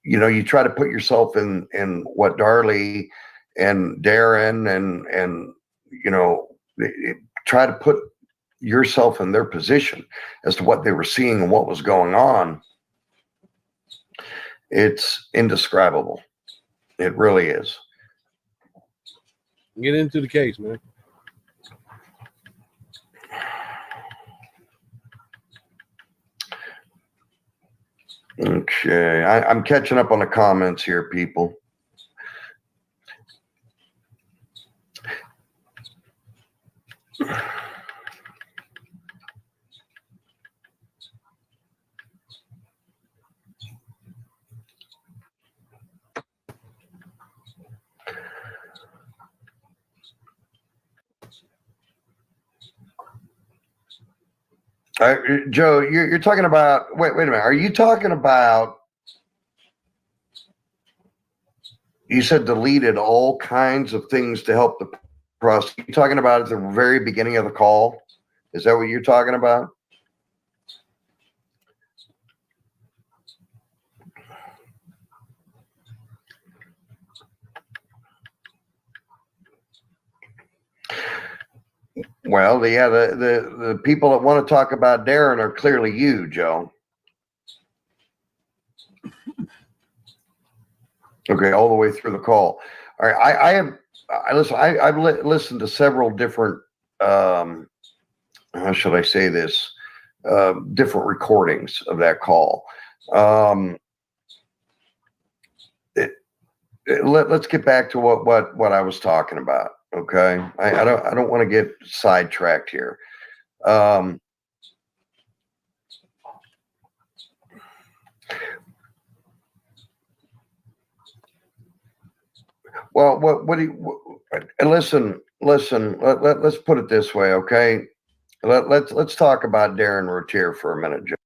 You try to put yourself in what Darlie and Darren and try to put yourself in their position as to what they were seeing and what was going on. It's indescribable. It really is. Get into the case, man. Okay, I'm catching up on the comments here, people. Joe, you're talking about, wait a minute. Are you talking about, you said deleted all kinds of things to help the process. You talking about at the very beginning of the call? Is that what you're talking about? Well, the people that want to talk about Darren are clearly you, Joe. Okay, all the way through the call. All right, I've listened to several different, how should I say this, different recordings of that call. Let's get back to what I was talking about. Okay, I don't want to get sidetracked here. Well, what do you listen? Let's put it this way, okay? Let's talk about Darren Routier for a minute, Joe.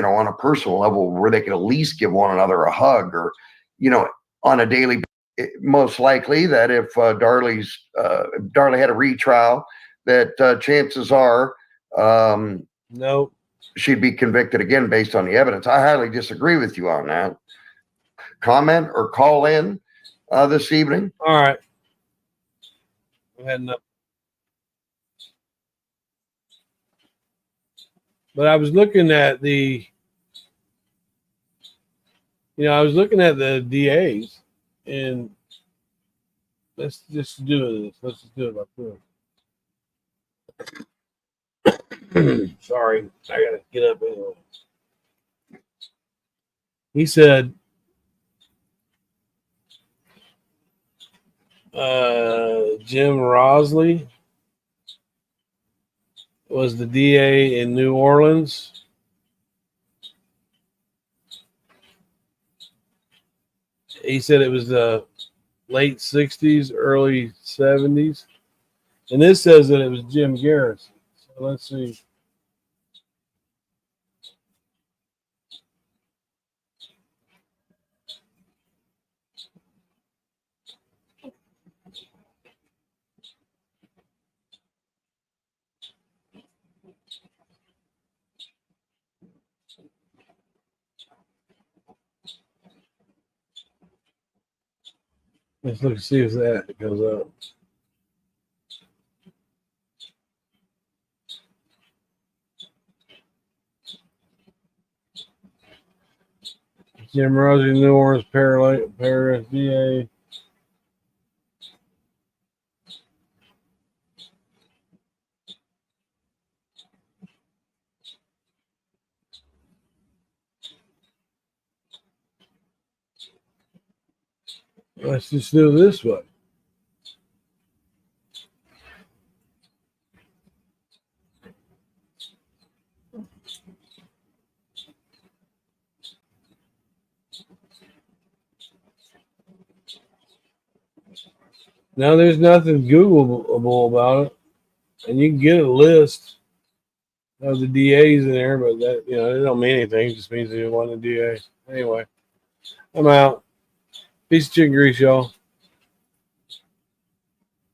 On a personal level, where they could at least give one another a hug, or on a daily. Most likely that if Darlie had a retrial, that chances are No. she'd be convicted again based on the evidence. I highly disagree with you on that. Comment or call in this evening. All right. Go ahead and but I was looking at the DAs, and let's just do this. Let's just do it like this. Sorry, I gotta get up anyway. He said, Jim Rosley was the DA in New Orleans. He said it was the late 60s, early 70s. And this says that it was Jim Garrison. So let's see. Let's look and see if that goes up. Jim Rosie, New Orleans, Paris, DA. Let's just do it this way. Now there's nothing Googleable about it, and you can get a list. of the DAs in there, but that, you know, it don't mean anything. It just means they want the DA. Anyway, I'm out. Piece of chicken grease, y'all.